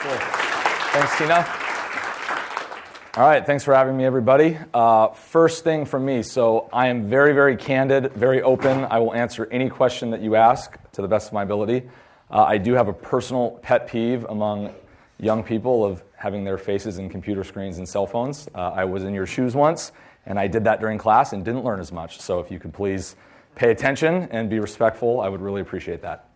Cool. Thanks, Tina. All right, thanks for having me, everybody. First thing from me, so I am very, very candid, very open. I will answer any question that you ask to the best of my ability. I do have a personal pet peeve among young people of having their faces in computer screens and cell phones. I was in your shoes once, and I did that during class and didn't learn as much. So if you could please pay attention and be respectful, I would really appreciate that.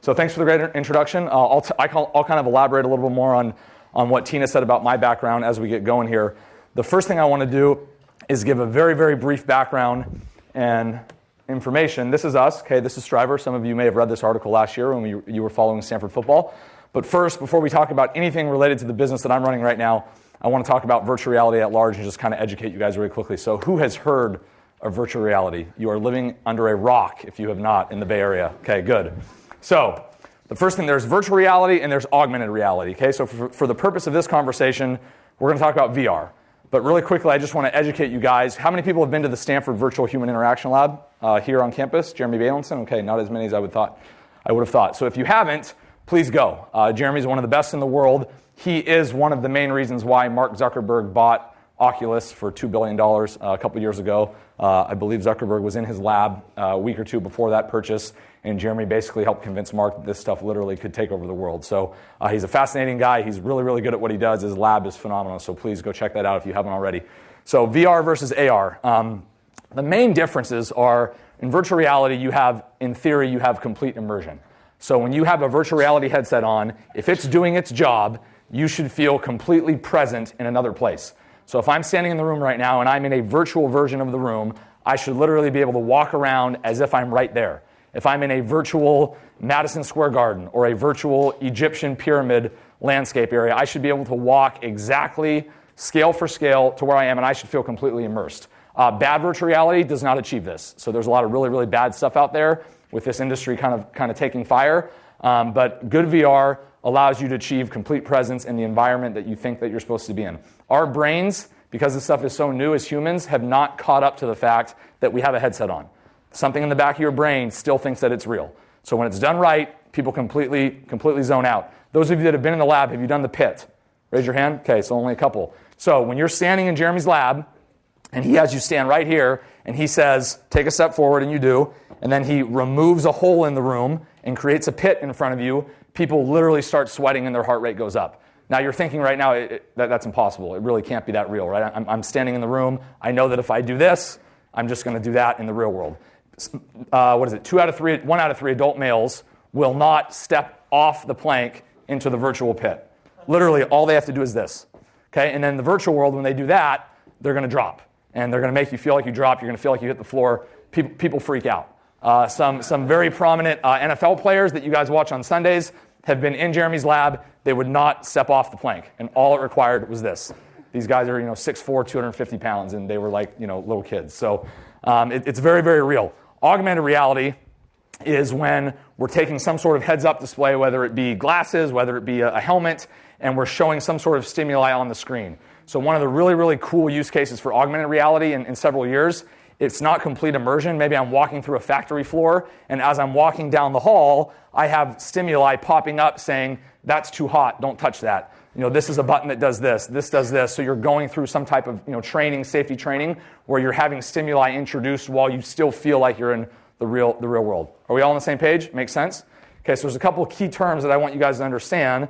So thanks for the great introduction. I'll kind of elaborate a little bit more on what Tina said about my background as we get going here. The first thing I want to do is give a very, very brief background and information. This is us. Okay, this is Striver. Some of you may have read this article last year when you were following Stanford football. But first, before we talk about anything related to the business that I'm running right now, I want to talk about virtual reality at large and just kind of educate you guys really quickly. So who has heard of virtual reality? You are living under a rock if you have not in the Bay Area. Okay, good. So the first thing, there's virtual reality and there's augmented reality. Okay, so for the purpose of this conversation, we're going to talk about VR. But really quickly, I just want to educate you guys. How many people have been to the Stanford Virtual Human Interaction Lab here on campus? Jeremy Bailenson? Okay, not as many as I would have thought. So if you haven't, please go. Jeremy's one of the best in the world. He is one of the main reasons why Mark Zuckerberg bought Oculus for $2 billion a couple years ago. I believe Zuckerberg was in his lab a week or two before that purchase, and Jeremy basically helped convince Mark that this stuff literally could take over the world. So he's a fascinating guy. He's really, really good at what he does. His lab is phenomenal, so please go check that out if you haven't already. So VR versus AR. The main differences are, in virtual reality, in theory, you have complete immersion. So when you have a virtual reality headset on, if it's doing its job, you should feel completely present in another place. So if I'm standing in the room right now and I'm in a virtual version of the room, I should literally be able to walk around as if I'm right there. If I'm in a virtual Madison Square Garden or a virtual Egyptian pyramid landscape area, I should be able to walk exactly scale for scale to where I am, and I should feel completely immersed. Bad virtual reality does not achieve this. So there's a lot of really, really bad stuff out there with this industry kind of taking fire. But good VR allows you to achieve complete presence in the environment that you think that you're supposed to be in. Our brains, because this stuff is so new as humans, have not caught up to the fact that we have a headset on. Something in the back of your brain still thinks that it's real. So when it's done right, people completely zone out. Those of you that have been in the lab, have you done the pit? Raise your hand. Okay, so only a couple. So when you're standing in Jeremy's lab, and he has you stand right here, and he says, take a step forward, and you do, and then he removes a hole in the room and creates a pit in front of you, people literally start sweating and their heart rate goes up. Now you're thinking right now, that's impossible. It really can't be that real, right? I'm standing in the room. I know that if I do this, I'm just going to do that in the real world. 1 out of 3 adult males will not step off the plank into the virtual pit. Literally, all they have to do is this. Okay, and then in the virtual world, when they do that, they're going to drop. And they're going to make you feel like you drop. You're going to feel like you hit the floor. People freak out. Some very prominent NFL players that you guys watch on Sundays have been in Jeremy's lab. They would not step off the plank, and all it required was this. These guys are 6'4", 250 pounds, and they were like little kids. So it's very, very real. Augmented reality is when we're taking some sort of heads-up display, whether it be glasses, whether it be a helmet, and we're showing some sort of stimuli on the screen. So one of the really, really cool use cases for augmented reality in several years, it's not complete immersion. Maybe I'm walking through a factory floor, and as I'm walking down the hall, I have stimuli popping up saying, that's too hot, don't touch that. This is a button that does this does this. So you're going through some type of safety training, where you're having stimuli introduced while you still feel like you're in the real world. Are we all on the same page? Makes sense? Okay, so there's a couple of key terms that I want you guys to understand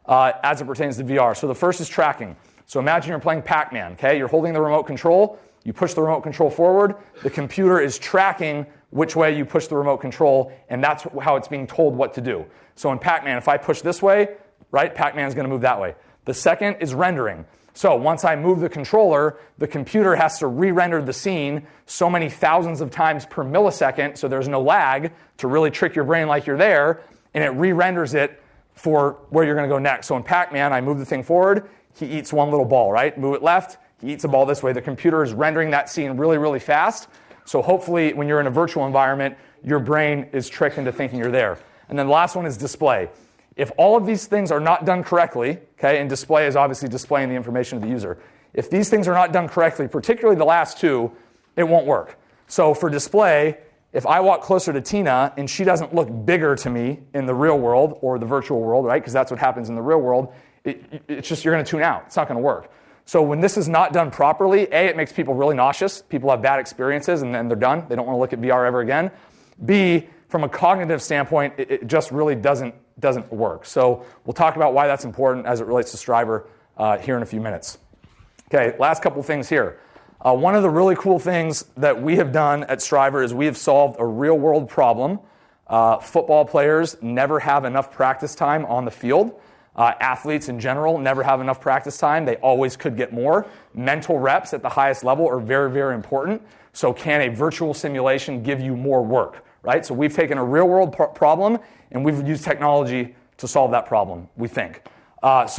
as it pertains to VR. So the first is tracking. So imagine you're playing Pac-Man, okay? You're holding the remote control. You push the remote control forward. The computer is tracking which way you push the remote control, and that's how it's being told what to do. So in Pac-Man, if I push this way, right, Pac-Man's going to move that way. The second is rendering. So once I move the controller, the computer has to re-render the scene so many thousands of times per millisecond, so there's no lag to really trick your brain like you're there, and it re-renders it for where you're going to go next. So in Pac-Man, I move the thing forward, he eats one little ball, right? Move it left, he eats a ball this way. The computer is rendering that scene really, really fast. So hopefully when you're in a virtual environment, your brain is tricked into thinking you're there. And then the last one is display. If all of these things are not done correctly, okay, and display is obviously displaying the information of the user. If these things are not done correctly, particularly the last two, it won't work. So for display, if I walk closer to Tina and she doesn't look bigger to me in the real world or the virtual world, right? Because that's what happens in the real world. It's just, you're going to tune out. It's not going to work. So when this is not done properly, A, it makes people really nauseous. People have bad experiences and then they're done. They don't want to look at VR ever again. B, from a cognitive standpoint, it just really doesn't work. So we'll talk about why that's important as it relates to Striver here in a few minutes. Okay, last couple things here. One of the really cool things that we have done at Striver is we have solved a real-world problem. Football players never have enough practice time on the field. Athletes in general never have enough practice time. They always could get more. Mental reps at the highest level are very, very important. So can a virtual simulation give you more work, right? So we've taken a real-world problem, and we've used technology to solve that problem, we think. But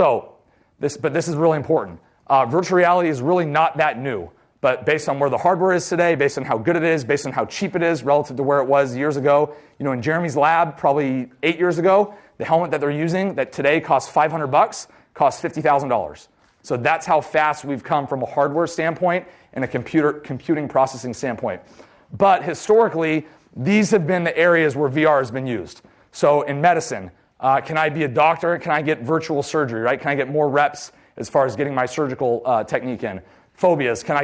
this is really important. Virtual reality is really not that new. But based on where the hardware is today, based on how good it is, based on how cheap it is relative to where it was years ago, in Jeremy's lab, probably 8 years ago, the helmet that they're using that today costs $500 costs $50,000. So that's how fast we've come from a hardware standpoint and a computing processing standpoint. But historically, these have been the areas where VR has been used. So in medicine, can I be a doctor? Can I get virtual surgery, right? Can I get more reps as far as getting my surgical technique in? Phobias, can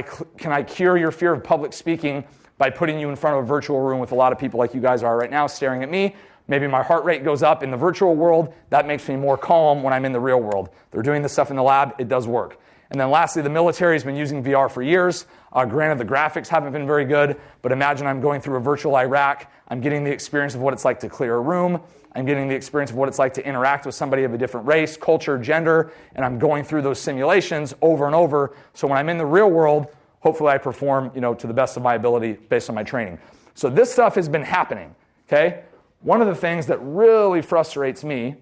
I cure your fear of public speaking by putting you in front of a virtual room with a lot of people like you guys are right now staring at me? Maybe my heart rate goes up in the virtual world. That makes me more calm when I'm in the real world. They're doing this stuff in the lab. It does work. And then lastly, the military has been using VR for years. Granted, the graphics haven't been very good, but imagine I'm going through a virtual Iraq. I'm getting the experience of what it's like to clear a room. I'm getting the experience of what it's like to interact with somebody of a different race, culture, gender, and I'm going through those simulations over and over. So when I'm in the real world, hopefully I perform, to the best of my ability based on my training. So this stuff has been happening, okay? One of the things that really frustrates me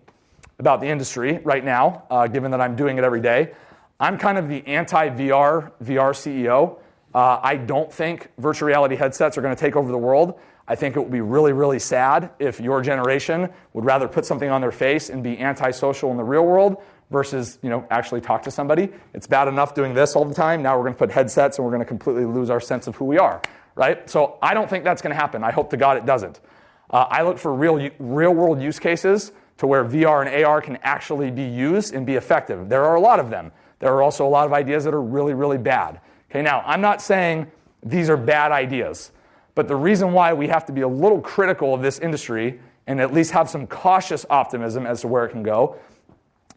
about the industry right now, given that I'm doing it every day, I'm kind of the anti-VR CEO. I don't think virtual reality headsets are going to take over the world. I think it would be really, really sad if your generation would rather put something on their face and be antisocial in the real world versus, actually talk to somebody. It's bad enough doing this all the time. Now we're going to put headsets and we're going to completely lose our sense of who we are, right? So I don't think that's going to happen. I hope to God it doesn't. I look for real-world use cases to where VR and AR can actually be used and be effective. There are a lot of them. There are also a lot of ideas that are really, really bad. Okay, now, I'm not saying these are bad ideas. But the reason why we have to be a little critical of this industry and at least have some cautious optimism as to where it can go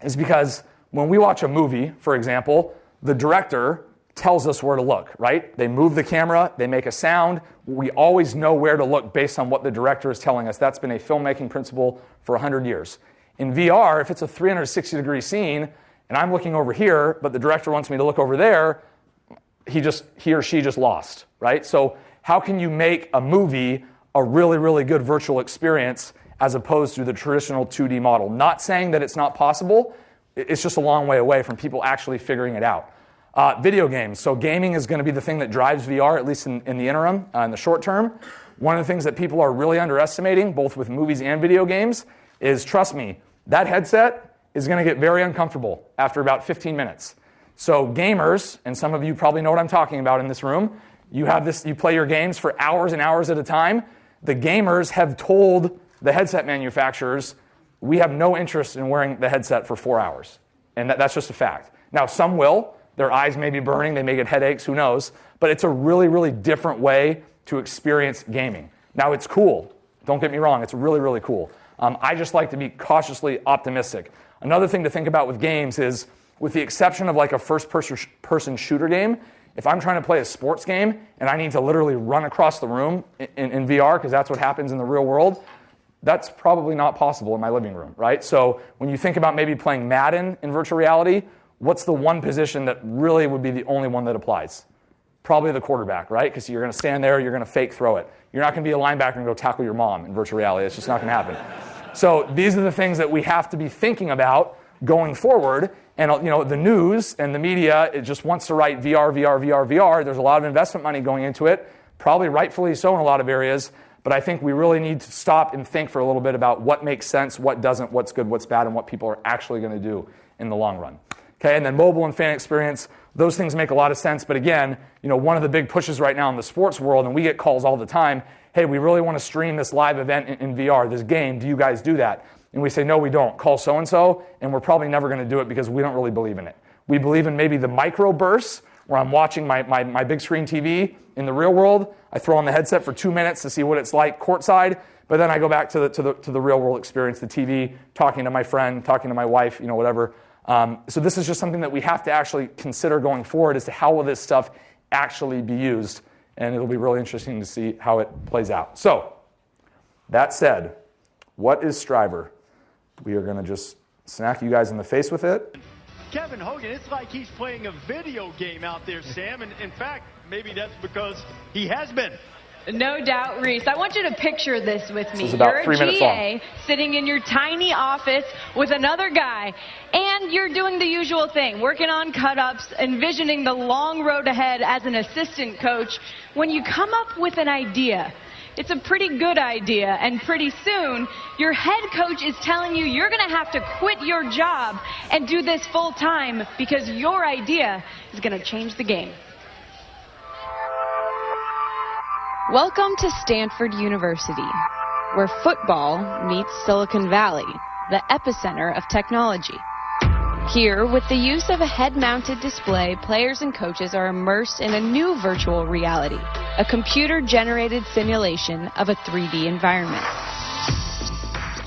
is because when we watch a movie, for example, the director tells us where to look, right? They move the camera, they make a sound. We always know where to look based on what the director is telling us. That's been a filmmaking principle for 100 years. In VR, if it's a 360-degree scene and I'm looking over here, but the director wants me to look over there, he or she just lost, right? So how can you make a movie a really, really good virtual experience as opposed to the traditional 2D model? Not saying that it's not possible. It's just a long way away from people actually figuring it out. Video games. So gaming is going to be the thing that drives VR, at least in the interim, in the short term. One of the things that people are really underestimating, both with movies and video games, is, trust me, that headset is going to get very uncomfortable after about 15 minutes. So gamers, and some of you probably know what I'm talking about in this room, you play your games for hours and hours at a time. The gamers have told the headset manufacturers, we have no interest in wearing the headset for 4 hours. And that's just a fact. Now, some will. Their eyes may be burning. They may get headaches. Who knows? But it's a really, really different way to experience gaming. Now, it's cool. Don't get me wrong. It's really, really cool. I just like to be cautiously optimistic. Another thing to think about with games is, with the exception of like a first-person shooter game, if I'm trying to play a sports game and I need to literally run across the room in VR, because that's what happens in the real world, that's probably not possible in my living room, right? So when you think about maybe playing Madden in virtual reality, what's the one position that really would be the only one that applies? Probably the quarterback, right? Because you're going to stand there, you're going to fake throw it. You're not going to be a linebacker and go tackle your mom in virtual reality. It's just not going to happen. So these are the things that we have to be thinking about going forward. And the news and the media, it just wants to write VR, VR, VR, VR. There's a lot of investment money going into it, probably rightfully so in a lot of areas. But I think we really need to stop and think for a little bit about what makes sense, what doesn't, what's good, what's bad, and what people are actually going to do in the long run. Okay, and then mobile and fan experience, those things make a lot of sense. But again, one of the big pushes right now in the sports world, and we get calls all the time, hey, we really want to stream this live event in VR, this game. Do you guys do that? And we say, no, we don't. Call so-and-so, and we're probably never going to do it because we don't really believe in it. We believe in maybe the micro bursts where I'm watching my big screen TV in the real world. I throw on the headset for 2 minutes to see what it's like courtside, but then I go back to the real world experience, the TV, talking to my friend, talking to my wife, whatever. So this is just something that we have to actually consider going forward as to how will this stuff actually be used, and it'll be really interesting to see how it plays out. So, that said, what is Striver? We are going to just smack you guys in the face with it. Kevin Hogan, it's like he's playing a video game out there, Sam, and in fact, maybe that's because he has been. No doubt, Reese. I want you to picture this with me. This is about 3 minutes long. You're a GA sitting in your tiny office with another guy, and you're doing the usual thing, working on cut-ups, envisioning the long road ahead as an assistant coach. When you come up with an idea, it's a pretty good idea, and pretty soon, your head coach is telling you you're going to have to quit your job and do this full-time because your idea is going to change the game. Welcome to Stanford University, where football meets Silicon Valley, the epicenter of technology. Here, with the use of a head-mounted display, players and coaches are immersed in a new virtual reality, a computer-generated simulation of a 3D environment.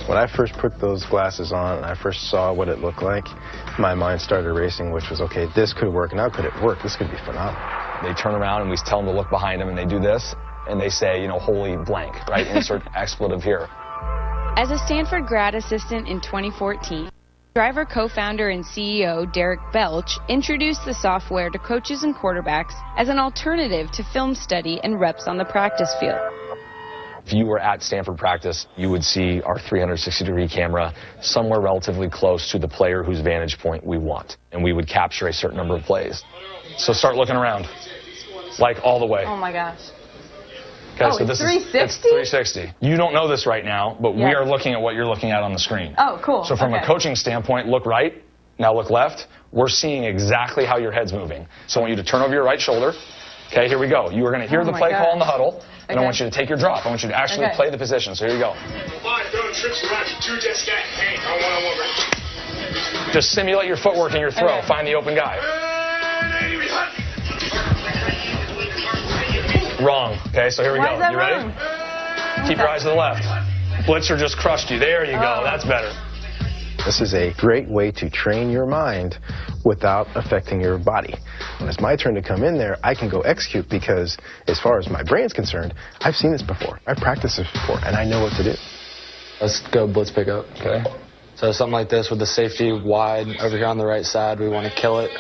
When I first put those glasses on and I first saw what it looked like, my mind started racing, which was, okay, this could work. Now could it work? This could be phenomenal. They turn around and we tell them to look behind them and they do this. And they say, holy blank, right? Insert expletive here. As a Stanford grad assistant in 2014, Striver co-founder and CEO Derek Belch introduced the software to coaches and quarterbacks as an alternative to film study and reps on the practice field. If you were at Stanford practice, you would see our 360-degree camera somewhere relatively close to the player whose vantage point we want. And we would capture a certain number of plays. So start looking around, like all the way. Oh my gosh. Okay, so this 360? It's 360. You don't know this right now, but we are looking at what you're looking at on the screen. Oh, cool. So from a coaching standpoint, look right, now look left. We're seeing exactly how your head's moving. So I want you to turn over your right shoulder. Okay, here we go. You are going to hear the play call in the huddle, and I want you to take your drop. I want you to actually play the position. So here you go. Just simulate your footwork and your throw. Find the open guy. Wrong. Okay, so here we go. You ready? Keep your eyes to the left. Blitzer just crushed you. There you go. That's better. This is a great way to train your mind without affecting your body. When it's my turn to come in there, I can go execute because as far as my brain's concerned, I've seen this before. I've practiced this before, and I know what to do. Let's go blitz pickup. Okay. So something like this with the safety wide over here on the right side, we want to kill it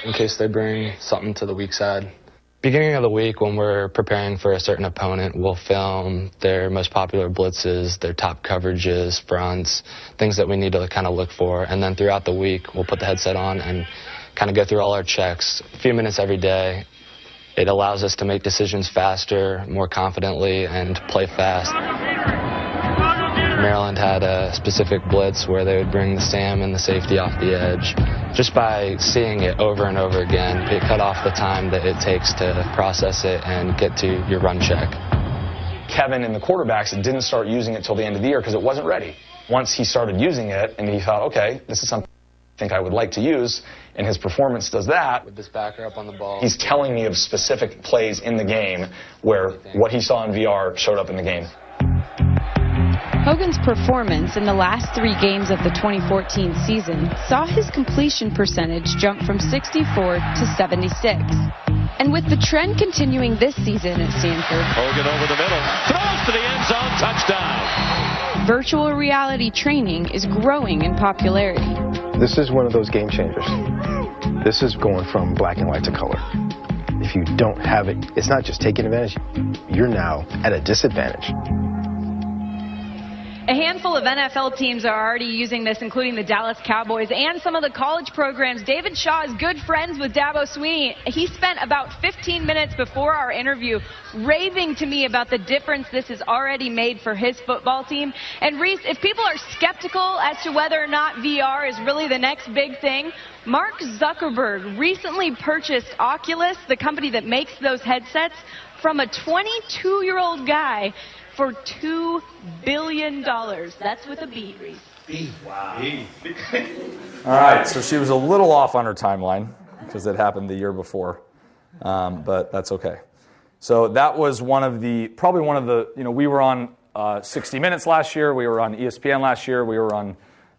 in case they bring something to the weak side. Beginning of the week, when we're preparing for a certain opponent, we'll film their most popular blitzes, their top coverages, fronts, things that we need to kind of look for. And then throughout the week, we'll put the headset on and kind of go through all our checks, a few minutes every day. It allows us to make decisions faster, more confidently, and play fast. Maryland had a specific blitz where they would bring the Sam and the safety off the edge. Just by seeing it over and over again, it cut off the time that it takes to process it and get to your run check. Kevin and the quarterbacks didn't start using it till the end of the year because it wasn't ready. Once he started using it and he thought, okay, this is something I think I would like to use, and his performance does that. With this backer up on the ball. He's telling me of specific plays in the game where what he saw in VR showed up in the game. Hogan's performance in the last 3 games of the 2014 season saw his completion percentage jump from 64 to 76. And with the trend continuing this season at Stanford, Hogan over the middle, throws to the end zone, touchdown. Virtual reality training is growing in popularity. This is one of those game changers. This is going from black and white to color. If you don't have it, it's not just taking advantage, you're now at a disadvantage. A hand handful of NFL teams are already using this, including the Dallas Cowboys and some of the college programs. David Shaw is good friends with Dabo Swinney. He spent about 15 minutes before our interview raving to me about the difference this has already made for his football team. And Reese, if people are skeptical as to whether or not VR is really the next big thing, Mark Zuckerberg recently purchased Oculus, the company that makes those headsets, from a 22-year-old guy for $2 billion. That's with a B, Reese. B. Wow. B. All right, so she was a little off on her timeline because it happened the year before, but that's okay. So that was probably one of the, we were on 60 Minutes last year, we were on ESPN last year, we were on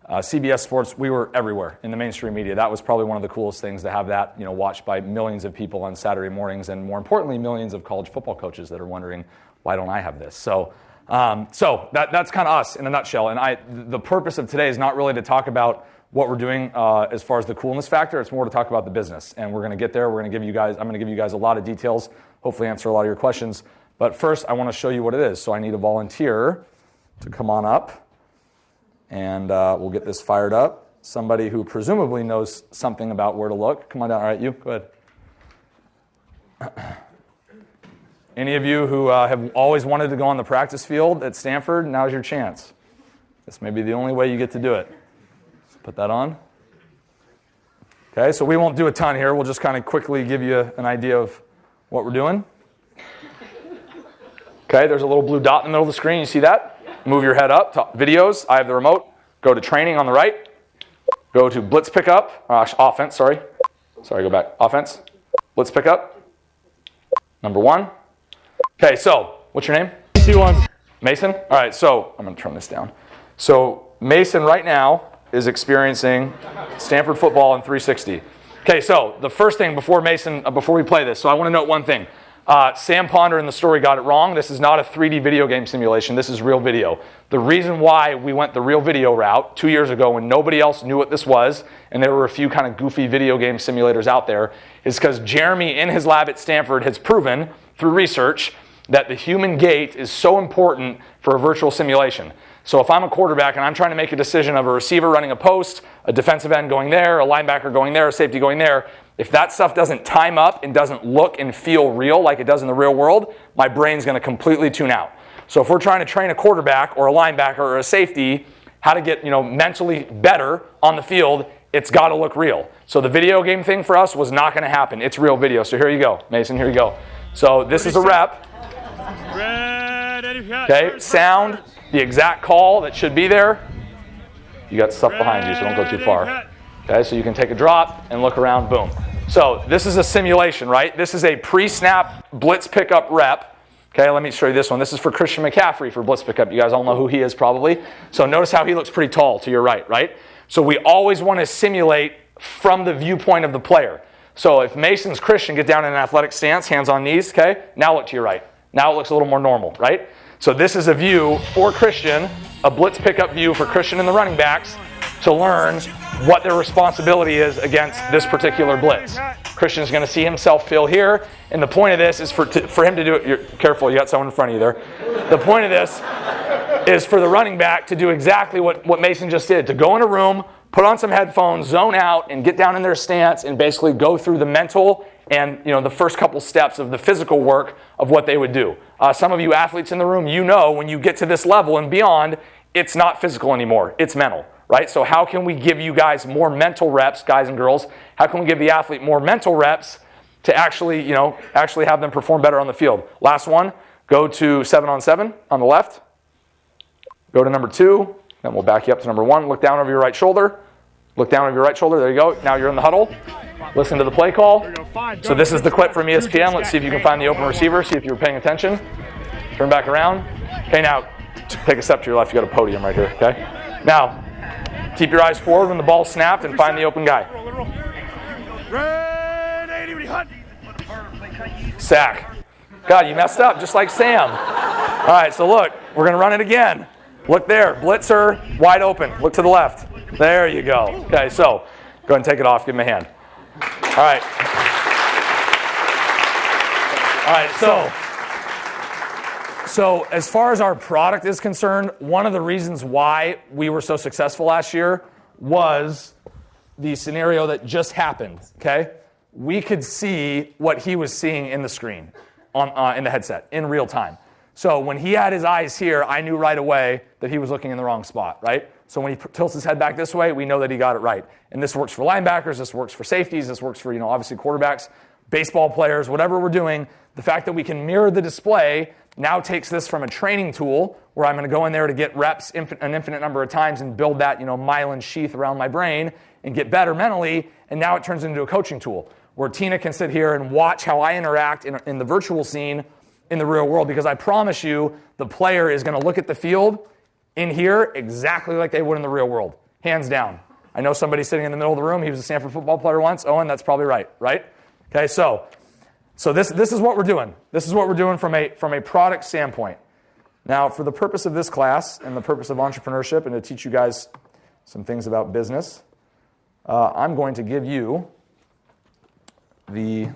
CBS Sports, we were everywhere in the mainstream media. That was probably one of the coolest things to have that, watched by millions of people on Saturday mornings, and more importantly, millions of college football coaches that are wondering, why don't I have this? So that's kind of us in a nutshell. And the purpose of today is not really to talk about what we're doing as far as the coolness factor. It's more to talk about the business. And we're going to get there. I'm going to give you guys a lot of details, hopefully answer a lot of your questions. But first, I want to show you what it is. So I need a volunteer to come on up. And we'll get this fired up. Somebody who presumably knows something about where to look. Come on down. All right, you, go ahead. Any of you who have always wanted to go on the practice field at Stanford, now's your chance. This may be the only way you get to do it. So put that on. Okay, so we won't do a ton here. We'll just kind of quickly give you an idea of what we're doing. Okay, there's a little blue dot in the middle of the screen. You see that? Move your head up to videos. I have the remote. Go to training on the right. Go to blitz pickup. Offense, sorry. Go back. Offense. Blitz pickup. Number 1. Okay, so what's your name? C1. Mason? All right, so I'm going to turn this down. So Mason right now is experiencing Stanford football in 360. Okay, so the first thing before we play this, so I want to note one thing. Sam Ponder in the story got it wrong. This is not a 3D video game simulation. This is real video. The reason why we went the real video route 2 years ago when nobody else knew what this was, and there were a few kind of goofy video game simulators out there, is because Jeremy in his lab at Stanford has proven through research that the human gait is so important for a virtual simulation. So if I'm a quarterback and I'm trying to make a decision of a receiver running a post, a defensive end going there, a linebacker going there, a safety going there, if that stuff doesn't time up and doesn't look and feel real like it does in the real world, my brain's going to completely tune out. So if we're trying to train a quarterback or a linebacker or a safety how to get mentally better on the field, it's got to look real. So the video game thing for us was not going to happen. It's real video. So here you go, Mason. Here you go. So this is a rep. Okay, sound, the exact call that should be there. You got stuff behind you, so don't go too far. Okay, so you can take a drop and look around, boom. So this is a simulation, right? This is a pre-snap blitz pickup rep. Okay, let me show you this one. This is for Christian McCaffrey for blitz pickup. You guys all know who he is probably. So notice how he looks pretty tall to your right, right? So we always want to simulate from the viewpoint of the player. So if Mason's Christian, get down in an athletic stance, hands on knees, okay? Now look to your right. Now it looks a little more normal, right? So this is a view for Christian, a blitz pickup view for Christian and the running backs to learn what their responsibility is against this particular blitz. Christian's going to see himself fill here, and the point of this is for him to do it. You're careful, you got someone in front of you there. The point of this is for the running back to do exactly what Mason just did, to go in a room, put on some headphones, zone out, and get down in their stance and basically go through the mental and the first couple steps of the physical work of what they would do. Some of you athletes in the room, when you get to this level and beyond, it's not physical anymore, it's mental. Right? So how can we give you guys more mental reps, guys and girls? How can we give the athlete more mental reps to actually have them perform better on the field? Last one, go to 7-on-7 on the left. Go to number 2, then we'll back you up to number 1. Look down over your right shoulder. Look down over your right shoulder. There you go. Now you're in the huddle. Listen to the play call. So this is the clip from ESPN. Let's see if you can find the open receiver. See if you were paying attention. Turn back around. Okay, now take a step to your left. You got a podium right here. Okay. Now, keep your eyes forward when the ball's snapped and find the open guy. Sack. God, you messed up just like Sam. All right, so look, we're going to run it again. Look there, blitzer, wide open. Look to the left. There you go. Okay, so go ahead and take it off. Give him a hand. All right. So as far as our product is concerned, one of the reasons why we were so successful last year was the scenario that just happened, okay? We could see what he was seeing in the screen, in the headset, in real time. So when he had his eyes here, I knew right away that he was looking in the wrong spot, right? So when he tilts his head back this way, we know that he got it right. And this works for linebackers, this works for safeties, this works for, obviously quarterbacks, baseball players, whatever we're doing. The fact that we can mirror the display now takes this from a training tool where I'm going to go in there to get reps an infinite number of times and build that, myelin sheath around my brain and get better mentally. And now it turns into a coaching tool where Tina can sit here and watch how I interact in the virtual scene in the real world, because I promise you the player is going to look at the field in here exactly like they would in the real world, hands down. I know somebody sitting in the middle of the room, he was a Stanford football player once. Owen, that's probably right? Okay, so this is what we're doing. This is what we're doing from a product standpoint. Now, for the purpose of this class and the purpose of entrepreneurship and to teach you guys some things about business, I'm going to give you the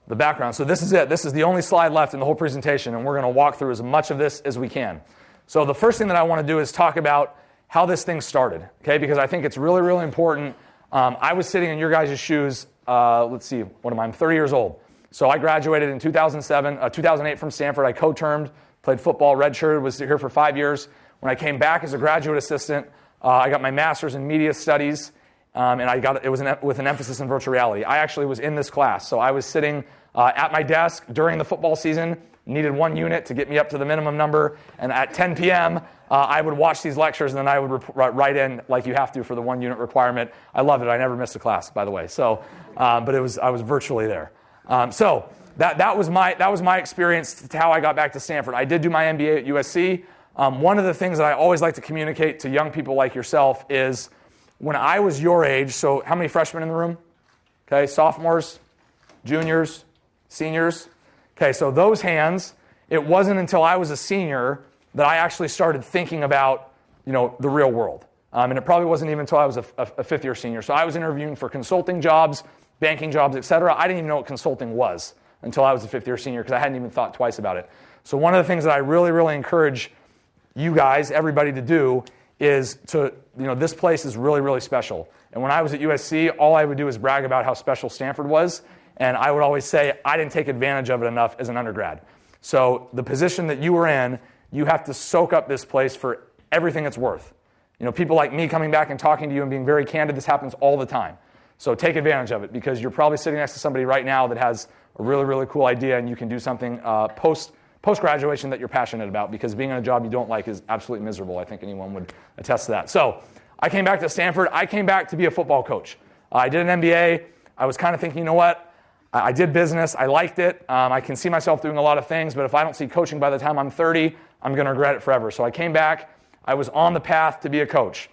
background. So this is it. This is the only slide left in the whole presentation, and we're going to walk through as much of this as we can. So the first thing that I want to do is talk about how this thing started, okay? Because I think it's really, really important. I was sitting in your guys' shoes, let's see, what am I? I'm 30 years old. So I graduated in 2008 from Stanford. I co-termed, played football, redshirted, was here for 5 years. When I came back as a graduate assistant, I got my master's in media studies, and it was with an emphasis in virtual reality. I actually was in this class. So I was sitting at my desk during the football season, needed 1 unit to get me up to the minimum number, and at 10 p.m., I would watch these lectures, and then I would write in like you have to for the 1 unit requirement. I loved it. I never missed a class, by the way. So, but I was virtually there. So that was my experience to how I got back to Stanford. I did do my MBA at USC. One of the things that I always like to communicate to young people like yourself is when I was your age, so how many freshmen in the room? Okay, sophomores, juniors, seniors. Okay, so those hands, it wasn't until I was a senior that I actually started thinking about, the real world. And it probably wasn't even until I was a fifth-year senior. So I was interviewing for consulting jobs, banking jobs, et cetera. I didn't even know what consulting was until I was a fifth-year senior because I hadn't even thought twice about it. So one of the things that I really, really encourage you guys, everybody to do is to, this place is really, really special. And when I was at USC, all I would do is brag about how special Stanford was. And I would always say I didn't take advantage of it enough as an undergrad. So the position that you were in, you have to soak up this place for everything it's worth. People like me coming back and talking to you and being very candid, this happens all the time. So take advantage of it because you're probably sitting next to somebody right now that has a really, really cool idea and you can do something post-graduation that you're passionate about, because being in a job you don't like is absolutely miserable. I think anyone would attest to that. So I came back to Stanford. I came back to be a football coach. I did an MBA. I was kind of thinking, I did business. I liked it. I can see myself doing a lot of things, but if I don't see coaching by the time I'm 30, I'm going to regret it forever. So I came back. I was on the path to be a coach.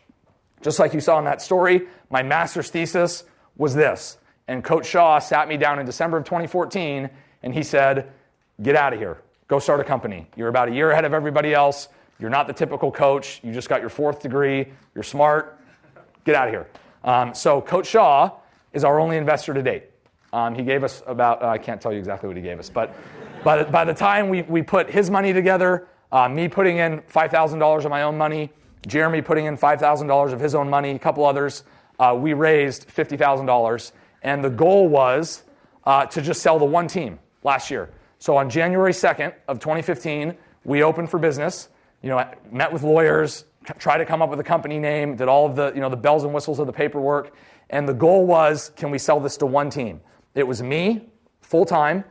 Just like you saw in that story, my master's thesis was this. And Coach Shaw sat me down in December of 2014, and he said, get out of here. Go start a company. You're about a year ahead of everybody else. You're not the typical coach. You just got your 4th degree. You're smart. Get out of here. So Coach Shaw is our only investor to date. He gave us about, I can't tell you exactly what he gave us, but by the time we put his money together, me putting in $5,000 of my own money, Jeremy putting in $5,000 of his own money, a couple others, we raised $50,000. And the goal was to just sell the one team last year. So on January 2nd of 2015, we opened for business, met with lawyers, tried to come up with a company name, did all of the, the bells and whistles of the paperwork. And the goal was, can we sell this to one team? It was me, full-time.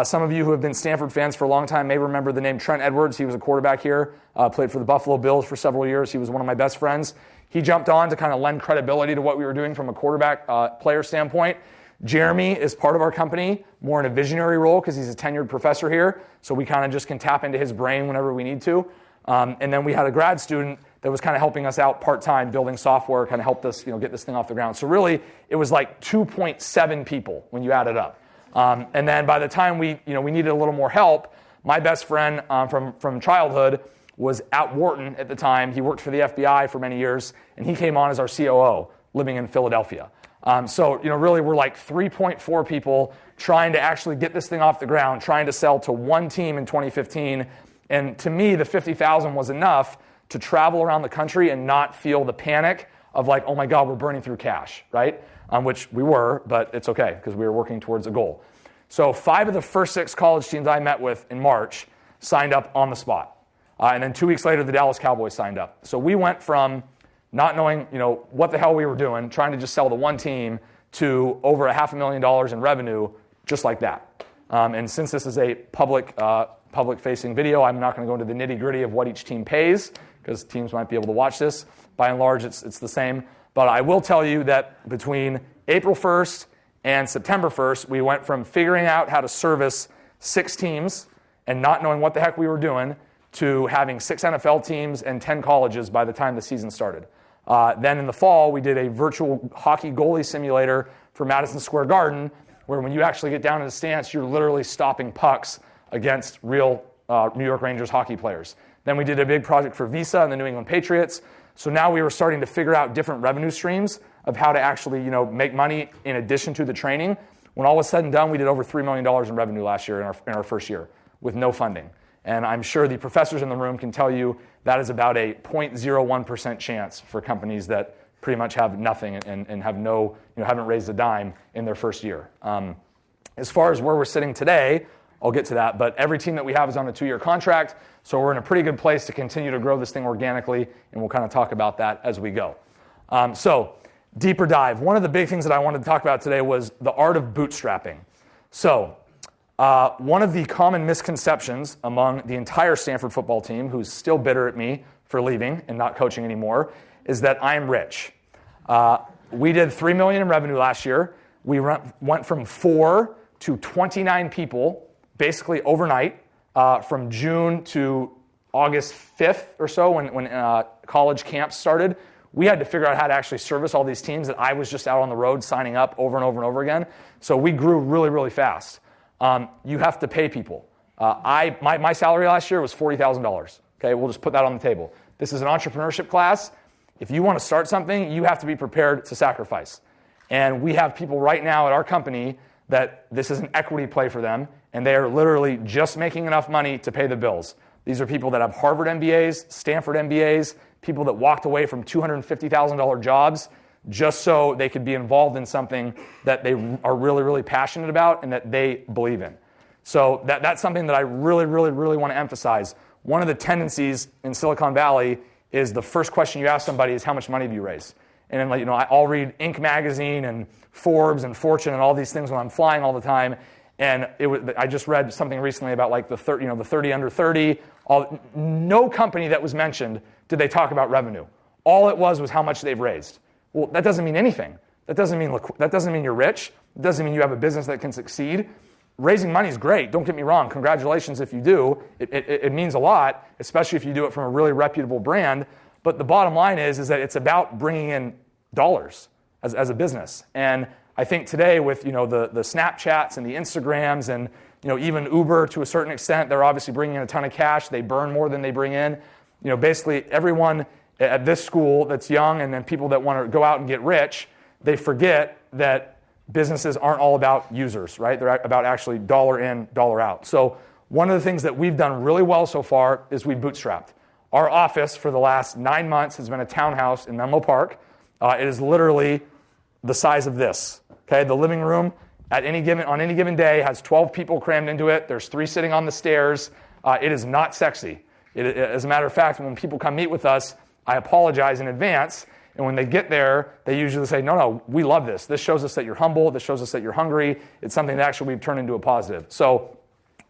Some of you who have been Stanford fans for a long time may remember the name Trent Edwards. He was a quarterback here, played for the Buffalo Bills for several years. He was one of my best friends. He jumped on to kind of lend credibility to what we were doing from a quarterback player standpoint. Jeremy is part of our company, more in a visionary role because he's a tenured professor here. So we kind of just can tap into his brain whenever we need to. And then we had a grad student that was kind of helping us out part-time, building software, kind of helped us get this thing off the ground. So really, it was like 2.7 people when you add it up. And then by the time we needed a little more help, my best friend from childhood was at Wharton at the time. He worked for the FBI for many years, and he came on as our COO, living in Philadelphia. So really we're like 3.4 people trying to actually get this thing off the ground, trying to sell to one team in 2015. And to me, the $50,000 was enough to travel around the country and not feel the panic of like, oh my God, we're burning through cash, right? Which we were, but it's okay because we were working towards a goal. So 5 of the first 6 college teams I met with in March signed up on the spot. And then 2 weeks later, the Dallas Cowboys signed up. So we went from not knowing, what the hell we were doing, trying to just sell to one team, to over $500,000 in revenue, just like that. And since this is a public-facing video, I'm not going to go into the nitty-gritty of what each team pays, because teams might be able to watch this. By and large, it's the same. But I will tell you that between April 1st and September 1st, we went from figuring out how to service 6 teams and not knowing what the heck we were doing to having 6 NFL teams and 10 colleges by the time the season started. Then in the fall, we did a virtual hockey goalie simulator for Madison Square Garden, where when you actually get down in the stance, you're literally stopping pucks against real New York Rangers hockey players. Then we did a big project for Visa and the New England Patriots. So now we were starting to figure out different revenue streams of how to actually, make money in addition to the training. When all was said and done, we did over $3 million in revenue last year in our first year with no funding. And I'm sure the professors in the room can tell you that is about a 0.01% chance for companies that pretty much have nothing and have haven't raised a dime in their first year. As far as where we're sitting today, I'll get to that, but every team that we have is on a 2-year contract, so we're in a pretty good place to continue to grow this thing organically, and we'll kind of talk about that as we go. So, deeper dive. One of the big things that I wanted to talk about today was the art of bootstrapping. So, one of the common misconceptions among the entire Stanford football team, who's still bitter at me for leaving and not coaching anymore, is that I'm rich. We did $3 million in revenue last year. We went from 4 to 29 people, basically overnight, from June to August 5th or so when college camps started. We had to figure out how to actually service all these teams that I was just out on the road signing up over and over and over again. So we grew really, really fast. You have to pay people. My salary last year was $40,000. Okay, we'll just put that on the table. This is an entrepreneurship class. If you want to start something, you have to be prepared to sacrifice. And we have people right now at our company that this is an equity play for them, and they are literally just making enough money to pay the bills. These are people that have Harvard MBAs, Stanford MBAs, people that walked away from $250,000 jobs just so they could be involved in something that they are really, really passionate about and that they believe in. So that's something that I really, really, really want to emphasize. One of the tendencies in Silicon Valley is the first question you ask somebody is, how much money do you raise? And then, I'll read Inc. magazine and Forbes and Fortune and all these things when I'm flying all the time. And I just read something recently about the 30 under 30. No company that was mentioned did they talk about revenue. All it was how much they've raised. Well, that doesn't mean anything. That doesn't mean you're rich. It doesn't mean you have a business that can succeed. Raising money is great. Don't get me wrong. Congratulations if you do. It means a lot, especially if you do it from a really reputable brand. But the bottom line is that it's about bringing in dollars as a business. And I think today with the Snapchats and the Instagrams and even Uber to a certain extent, they're obviously bringing in a ton of cash. They burn more than they bring in. Basically everyone at this school that's young and then people that want to go out and get rich, they forget that businesses aren't all about users, right? They're about actually dollar in, dollar out. So one of the things that we've done really well so far is we bootstrapped. Our office for the last 9 months has been a townhouse in Menlo Park. It is literally the size of this. Okay, the living room on any given day has 12 people crammed into it. There's 3 sitting on the stairs. It is not sexy. As a matter of fact, when people come meet with us, I apologize in advance. And when they get there, they usually say, no, we love this. This shows us that you're humble. This shows us that you're hungry. It's something that actually we've turned into a positive. So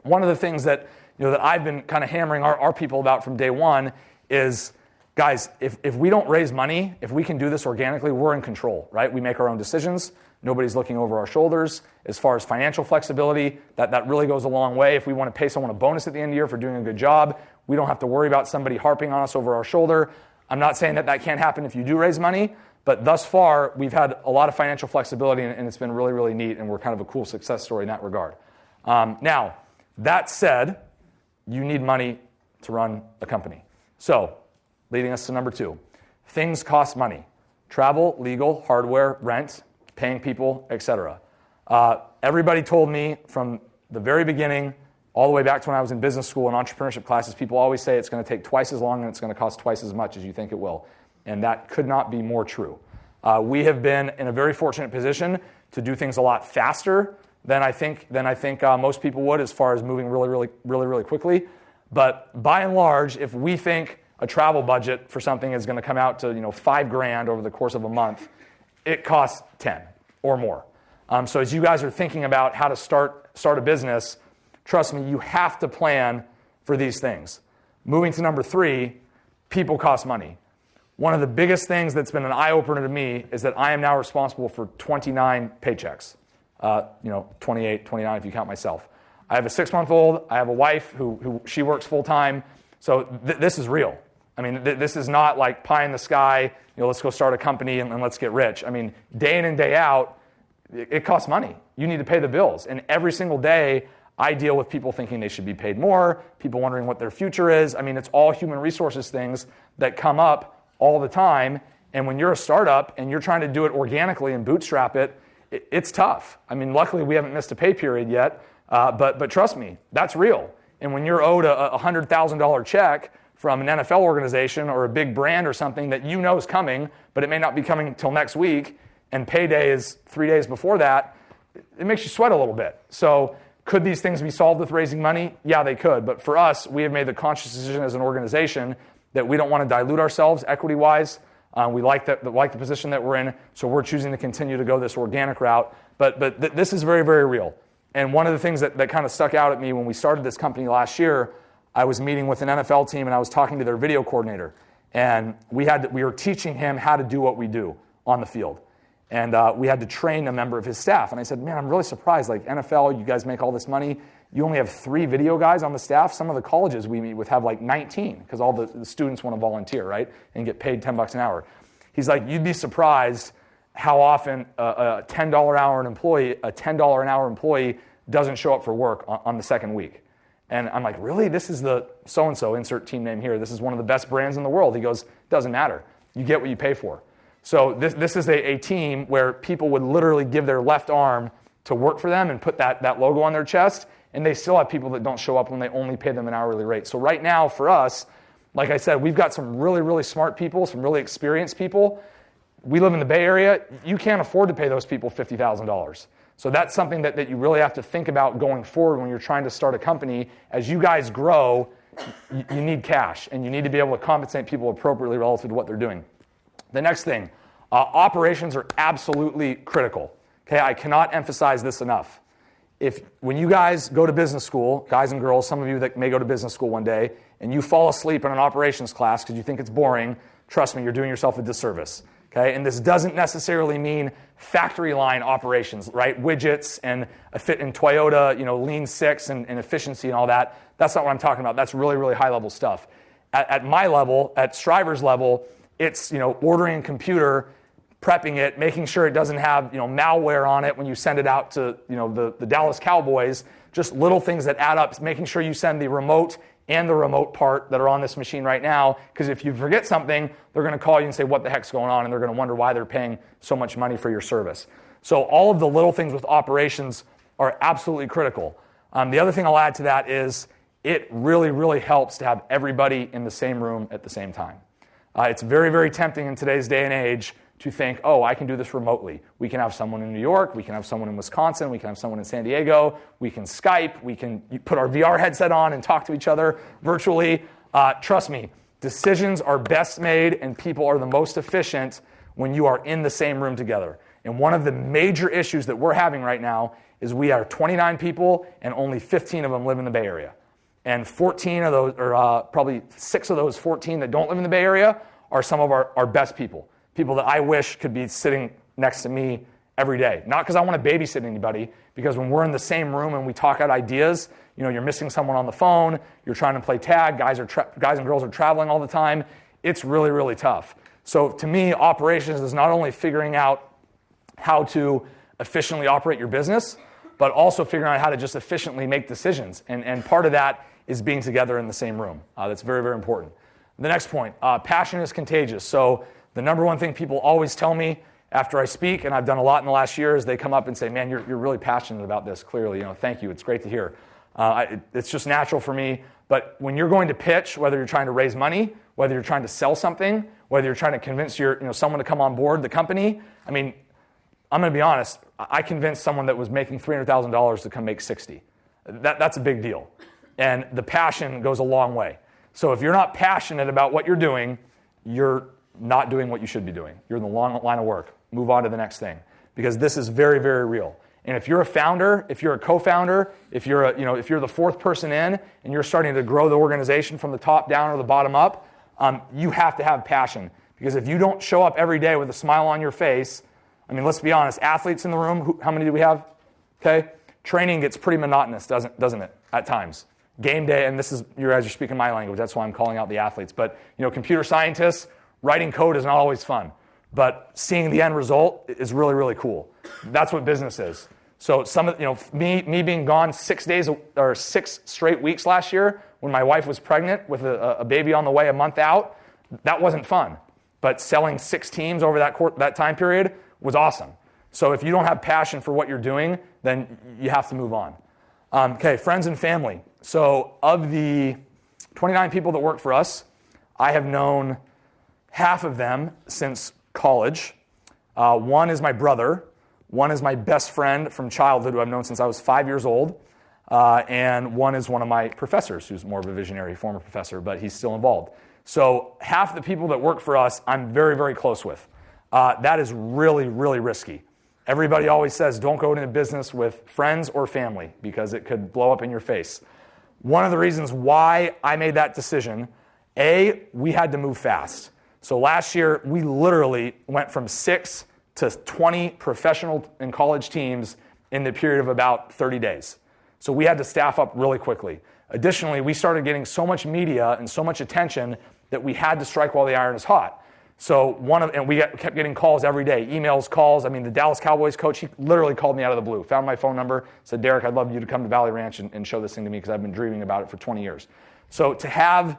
one of the things that that I've been kind of hammering our people about from day one is, guys, if we don't raise money, if we can do this organically, we're in control, right? We make our own decisions. Nobody's looking over our shoulders. As far as financial flexibility, that really goes a long way. If we want to pay someone a bonus at the end of the year for doing a good job, we don't have to worry about somebody harping on us over our shoulder. I'm not saying that can't happen if you do raise money, but thus far, we've had a lot of financial flexibility, and it's been really, really neat, and we're kind of a cool success story in that regard. Now, that said, you need money to run a company. So, leading us to number 2. Things cost money. Travel, legal, hardware, rent, paying people, etc. Everybody told me from the very beginning, all the way back to when I was in business school and entrepreneurship classes, people always say it's going to take twice as long and it's going to cost twice as much as you think it will. And that could not be more true. We have been in a very fortunate position to do things a lot faster than I think most people would, as far as moving really quickly. But by and large, if we think a travel budget for something is going to come out to $5,000 over the course of a month, it costs 10 or more. So as you guys are thinking about how to start a business, trust me, you have to plan for these things. Moving to number 3, people cost money. One of the biggest things that's been an eye-opener to me is that I am now responsible for 29 paychecks. 28, 29 if you count myself. I have a 6-month-old. I have a wife who she works full-time. So this is real. I mean, this is not like pie in the sky, let's go start a company and let's get rich. I mean, day in and day out, it costs money. You need to pay the bills. And every single day, I deal with people thinking they should be paid more, people wondering what their future is. I mean, it's all human resources things that come up all the time. And when you're a startup and you're trying to do it organically and bootstrap it, it's tough. I mean, luckily we haven't missed a pay period yet, but trust me, that's real. And when you're owed a $100,000 check from an NFL organization or a big brand or something that you know is coming, but it may not be coming until next week, and payday is 3 days before that, it makes you sweat a little bit. So could these things be solved with raising money? Yeah, they could. But for us, we have made the conscious decision as an organization that we don't want to dilute ourselves equity-wise. We like the position that we're in, so we're choosing to continue to go this organic route. But this is very, very real. And one of the things that kind of stuck out at me when we started this company last year, I was meeting with an NFL team and I was talking to their video coordinator. And we were teaching him how to do what we do on the field. And we had to train a member of his staff. And I said, man, I'm really surprised. Like, NFL, you guys make all this money. You only have 3 video guys on the staff. Some of the colleges we meet with have like 19 because all the students want to volunteer, right? And get paid $10 an hour. He's like, you'd be surprised how often a $10 an hour employee doesn't show up for work on the second week. And I'm like, really? This is the so-and-so, insert team name here. This is one of the best brands in the world. He goes, doesn't matter. You get what you pay for. So this is a team where people would literally give their left arm to work for them and put that logo on their chest, and they still have people that don't show up when they only pay them an hourly rate. So right now, for us, like I said, we've got some really, really smart people, some really experienced people. We live in the Bay Area. You can't afford to pay those people $50,000. So that's something that you really have to think about going forward when you're trying to start a company. As you guys grow, you need cash, and you need to be able to compensate people appropriately relative to what they're doing. The next thing, operations are absolutely critical. Okay, I cannot emphasize this enough. When you guys go to business school, guys and girls, some of you that may go to business school one day, and you fall asleep in an operations class because you think it's boring, trust me, you're doing yourself a disservice. Okay, and this doesn't necessarily mean factory line operations, right? Widgets and a fit in Toyota, Lean Six and efficiency and all that. That's not what I'm talking about. That's really, really high level stuff. At my level, at Striver's level, it's ordering a computer, prepping it, making sure it doesn't have malware on it when you send it out to the Dallas Cowboys. Just little things that add up. Making sure you send the remote and the remote part that are on this machine right now, because if you forget something, they're going to call you and say, what the heck's going on? And they're going to wonder why they're paying so much money for your service. So all of the little things with operations are absolutely critical. The other thing I'll add to that is it really, really helps to have everybody in the same room at the same time. It's very, very tempting in today's day and age to think, oh, I can do this remotely. We can have someone in New York, we can have someone in Wisconsin, we can have someone in San Diego, we can Skype, we can put our VR headset on and talk to each other virtually. Trust me, decisions are best made and people are the most efficient when you are in the same room together. And one of the major issues that we're having right now is we are 29 people and only 15 of them live in the Bay Area. And 14 of those, or probably 6 of those 14 that don't live in the Bay Area are some of our best people. People that I wish could be sitting next to me every day. Not because I want to babysit anybody, because when we're in the same room and we talk out ideas, you're missing someone on the phone, you're trying to play tag, guys and girls are traveling all the time. It's really, really tough. So to me, operations is not only figuring out how to efficiently operate your business, but also figuring out how to just efficiently make decisions. And part of that is being together in the same room. That's very, very important. The next point, passion is contagious. So the number one thing people always tell me after I speak, and I've done a lot in the last year, is they come up and say, man, you're really passionate about this, clearly. Thank you. It's great to hear. It's just natural for me. But when you're going to pitch, whether you're trying to raise money, whether you're trying to sell something, whether you're trying to convince someone to come on board the company, I mean, I'm going to be honest. I convinced someone that was making $300,000 to come make 60. That's a big deal. And the passion goes a long way. So if you're not passionate about what you're doing, you're not doing what you should be doing. You're in the long line of work. Move on to the next thing. Because this is very, very real. And if you're a founder, if you're a co-founder, if you're the fourth person in and you're starting to grow the organization from the top down or the bottom up, you have to have passion. Because if you don't show up every day with a smile on your face, I mean, let's be honest, athletes in the room, how many do we have? Okay? Training gets pretty monotonous, doesn't it, at times? Game day, and this is, you guys are speaking my language, that's why I'm calling out the athletes. But, computer scientists, writing code is not always fun. But seeing the end result is really, really cool. That's what business is. So me being gone 6 days or 6 straight weeks last year when my wife was pregnant with a baby on the way a month out, that wasn't fun. But selling 6 teams over that time period was awesome. So if you don't have passion for what you're doing, then you have to move on. Okay, friends and family. So of the 29 people that work for us, I have known half of them since college. One is my brother. One is my best friend from childhood who I've known since I was 5 years old. And one is one of my professors who's more of a visionary, former professor, but he's still involved. So half the people that work for us, I'm very, very close with. That is really, really risky. Everybody always says don't go into business with friends or family because it could blow up in your face. One of the reasons why I made that decision, we had to move fast. So last year, we literally went from 6 to 20 professional and college teams in the period of about 30 days. So we had to staff up really quickly. Additionally, we started getting so much media and so much attention that we had to strike while the iron is hot. So we kept getting calls every day, emails, calls. I mean, the Dallas Cowboys coach, he literally called me out of the blue, found my phone number, said, Derek, I'd love you to come to Valley Ranch and show this thing to me because I've been dreaming about it for 20 years. So to have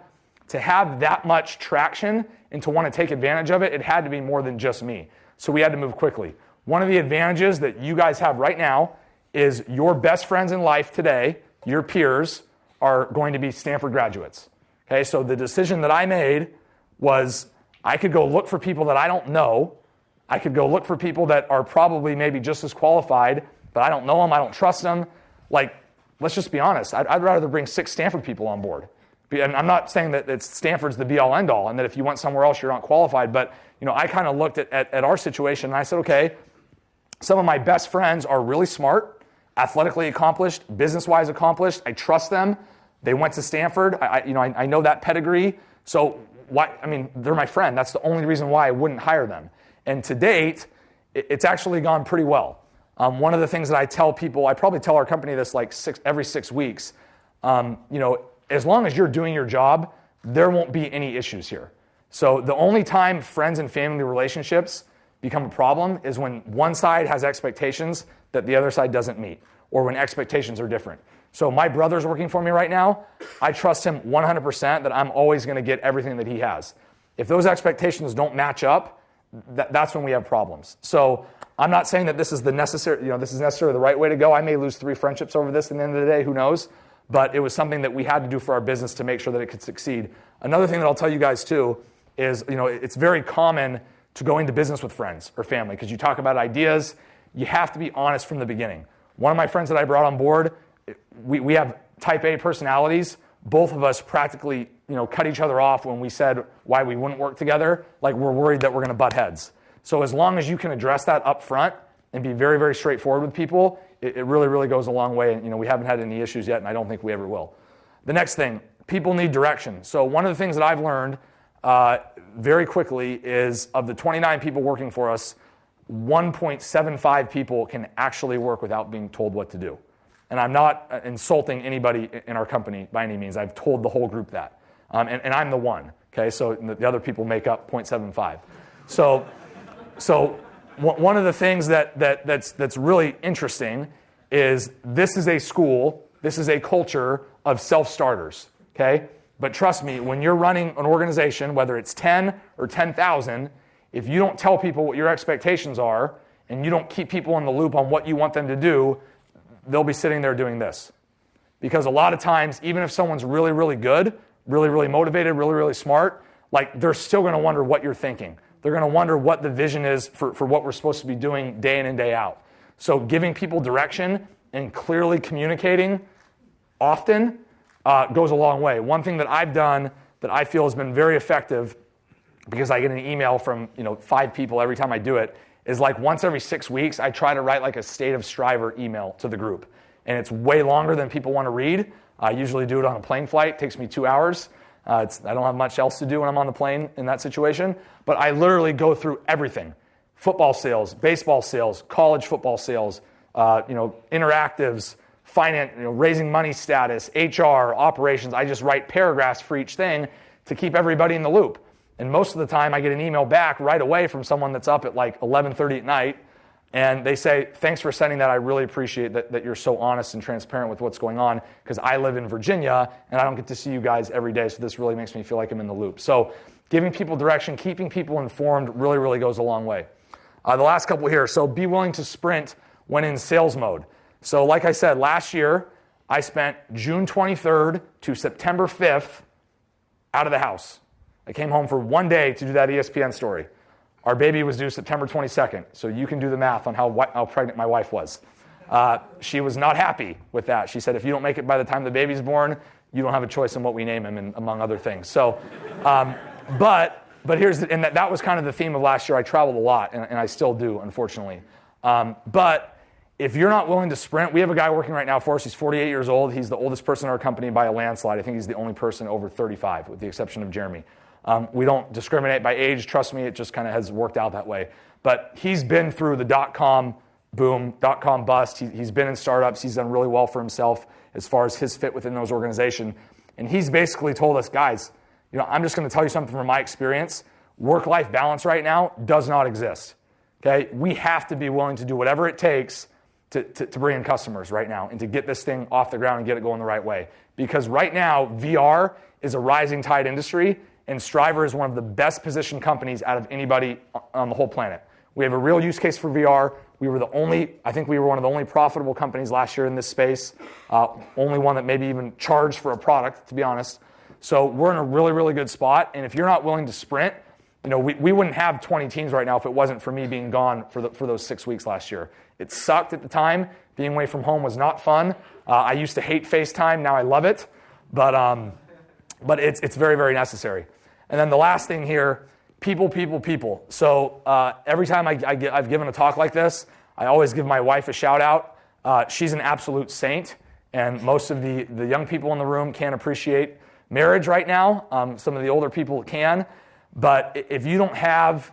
that much traction and to want to take advantage of it, it had to be more than just me. So we had to move quickly. One of the advantages that you guys have right now is your best friends in life today, your peers, are going to be Stanford graduates. Okay, so the decision that I made was I could go look for people that I don't know. I could go look for people that are probably maybe just as qualified, but I don't know them, I don't trust them. Like, let's just be honest. I'd rather bring 6 Stanford people on board. And I'm not saying that Stanford's the be-all, end-all, and that if you went somewhere else, you're not qualified. But I kind of looked at our situation, and I said, okay, some of my best friends are really smart, athletically accomplished, business-wise accomplished. I trust them. They went to Stanford. I know that pedigree. So why? I mean, they're my friend. That's the only reason why I wouldn't hire them. And to date, it's actually gone pretty well. One of the things that I tell people, I probably tell our company this like every 6 weeks. As long as you're doing your job, there won't be any issues here. So the only time friends and family relationships become a problem is when one side has expectations that the other side doesn't meet, or when expectations are different. So my brother's working for me right now. I trust him 100% that I'm always going to get everything that he has. If those expectations don't match up, that's when we have problems. So I'm not saying that this is necessarily the right way to go. I may lose 3 friendships over this at the end of the day, who knows? But it was something that we had to do for our business to make sure that it could succeed. Another thing that I'll tell you guys too is, it's very common to go into business with friends or family because you talk about ideas. You have to be honest from the beginning. One of my friends that I brought on board, we have type A personalities. Both of us practically, cut each other off when we said why we wouldn't work together. Like we're worried that we're going to butt heads. So as long as you can address that up front and be very, very straightforward with people, it really, really goes a long way. And, we haven't had any issues yet, and I don't think we ever will. The next thing, people need direction. So one of the things that I've learned very quickly is of the 29 people working for us, 1.75 people can actually work without being told what to do. And I'm not insulting anybody in our company by any means. I've told the whole group that. And I'm the one. Okay, so the other people make up 0.75. So one of the things that's really interesting is this is a school, this is a culture of self-starters, okay? But trust me, when you're running an organization, whether it's 10 or 10,000, if you don't tell people what your expectations are and you don't keep people in the loop on what you want them to do, they'll be sitting there doing this. Because a lot of times, even if someone's really, really good, really, really motivated, really, really smart, like they're still going to wonder what you're thinking. They're going to wonder what the vision is for what we're supposed to be doing day in and day out. So giving people direction and clearly communicating often goes a long way. One thing that I've done that I feel has been very effective, because I get an email from 5 people every time I do it, is like once every 6 weeks, I try to write like a State of Striver email to the group. And it's way longer than people want to read. I usually do it on a plane flight. It takes me 2 hours. I don't have much else to do when I'm on the plane in that situation. But I literally go through everything. Football sales, baseball sales, college football sales, interactives, finance, raising money status, HR, operations. I just write paragraphs for each thing to keep everybody in the loop. And most of the time I get an email back right away from someone that's up at like 11:30 at night, and they say, thanks for sending that. I really appreciate that you're so honest and transparent with what's going on, because I live in Virginia and I don't get to see you guys every day, so this really makes me feel like I'm in the loop. So giving people direction, keeping people informed really, really goes a long way. The last couple here. So be willing to sprint when in sales mode. So like I said, last year I spent June 23rd to September 5th out of the house. I came home for 1 day to do that ESPN story. Our baby was due September 22nd, so you can do the math on how pregnant my wife was. She was not happy with that. She said, if you don't make it by the time the baby's born, you don't have a choice in what we name him, and among other things. So, but here's and that was kind of the theme of last year. I traveled a lot, and I still do, unfortunately. But if you're not willing to sprint, we have a guy working right now for us. He's 48 years old. He's the oldest person in our company by a landslide. I think he's the only person over 35, with the exception of Jeremy. We don't discriminate by age. Trust me, it just kind of has worked out that way. But he's been through the dot-com boom, dot-com bust. He's been in startups. He's done really well for himself as far as his fit within those organizations. And he's basically told us, guys, I'm just going to tell you something from my experience. Work-life balance right now does not exist. Okay, we have to be willing to do whatever it takes to bring in customers right now and to get this thing off the ground and get it going the right way. Because right now, VR is a rising tide industry, and Striver is one of the best positioned companies out of anybody on the whole planet. We have a real use case for VR. I think we were one of the only profitable companies last year in this space. Only one that maybe even charged for a product, to be honest. So we're in a really, really good spot. And if you're not willing to sprint, we wouldn't have 20 teams right now if it wasn't for me being gone for those 6 weeks last year. It sucked at the time. Being away from home was not fun. I used to hate FaceTime. Now I love it. But it's very, very necessary. And then the last thing here, people. So every time I've given a talk like this, I always give my wife a shout out. She's an absolute saint, and most of the young people in the room can't appreciate marriage right now. Some of the older people can. But if you don't have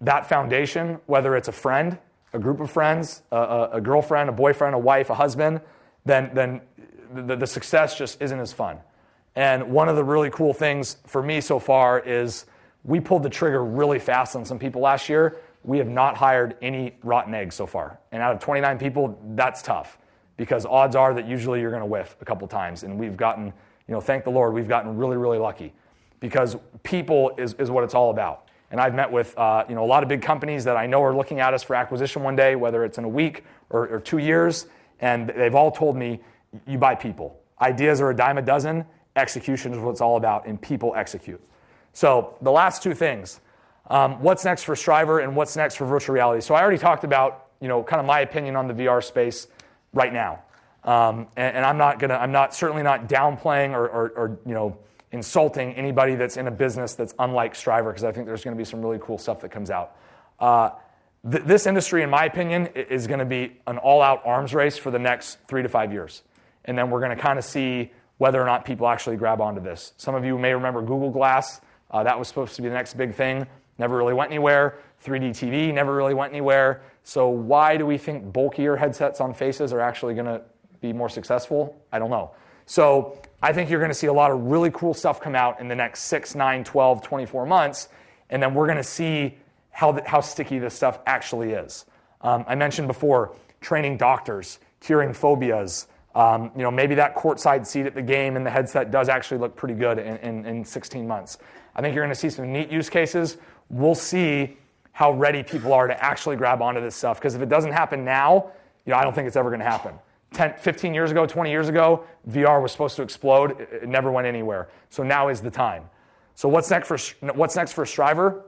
that foundation, whether it's a friend, a group of friends, a girlfriend, a boyfriend, a wife, a husband, then the success just isn't as fun. And one of the really cool things for me so far is we pulled the trigger really fast on some people last year. We have not hired any rotten eggs so far. And out of 29 people, that's tough, because odds are that usually you're going to whiff a couple times. And we've gotten, thank the Lord, we've gotten really, really lucky, because people is what it's all about. And I've met with a lot of big companies that I know are looking at us for acquisition one day, whether it's in a week or 2 years, and they've all told me, you buy people. Ideas are a dime a dozen. Execution is what it's all about, and people execute. So the last two things, what's next for Striver and what's next for virtual reality. So I already talked about, kind of my opinion on the VR space right now. And I'm certainly not downplaying or insulting anybody that's in a business that's unlike Striver, because I think there's going to be some really cool stuff that comes out. This industry, in my opinion, is going to be an all-out arms race for the next 3 to 5 years. And then we're going to kind of see whether or not people actually grab onto this. Some of you may remember Google Glass. That was supposed to be the next big thing. Never really went anywhere. 3D TV never really went anywhere. So why do we think bulkier headsets on faces are actually going to be more successful? I don't know. So I think you're going to see a lot of really cool stuff come out in the next 6, 9, 12, 24 months. And then we're going to see how sticky this stuff actually is. I mentioned before, training doctors, curing phobias. Maybe that courtside seat at the game and the headset does actually look pretty good in 16 months. I think you're going to see some neat use cases. We'll see how ready people are to actually grab onto this stuff. Because if it doesn't happen now, I don't think it's ever going to happen. 15 years ago, 20 years ago, VR was supposed to explode. It never went anywhere. So now is the time. So what's next for Striver?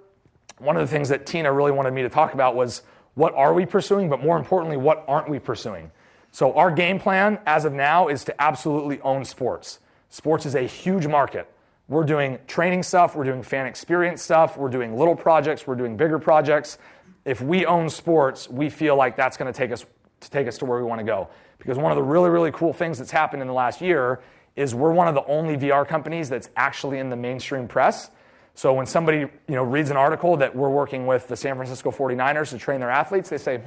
One of the things that Tina really wanted me to talk about was what are we pursuing, but more importantly, what aren't we pursuing? So our game plan as of now is to absolutely own sports. Sports is a huge market. We're doing training stuff, we're doing fan experience stuff, we're doing little projects, we're doing bigger projects. If we own sports, we feel like that's going to take us to where we want to go. Because one of the really, really cool things that's happened in the last year is we're one of the only VR companies that's actually in the mainstream press. So when somebody reads an article that we're working with the San Francisco 49ers to train their athletes, they say,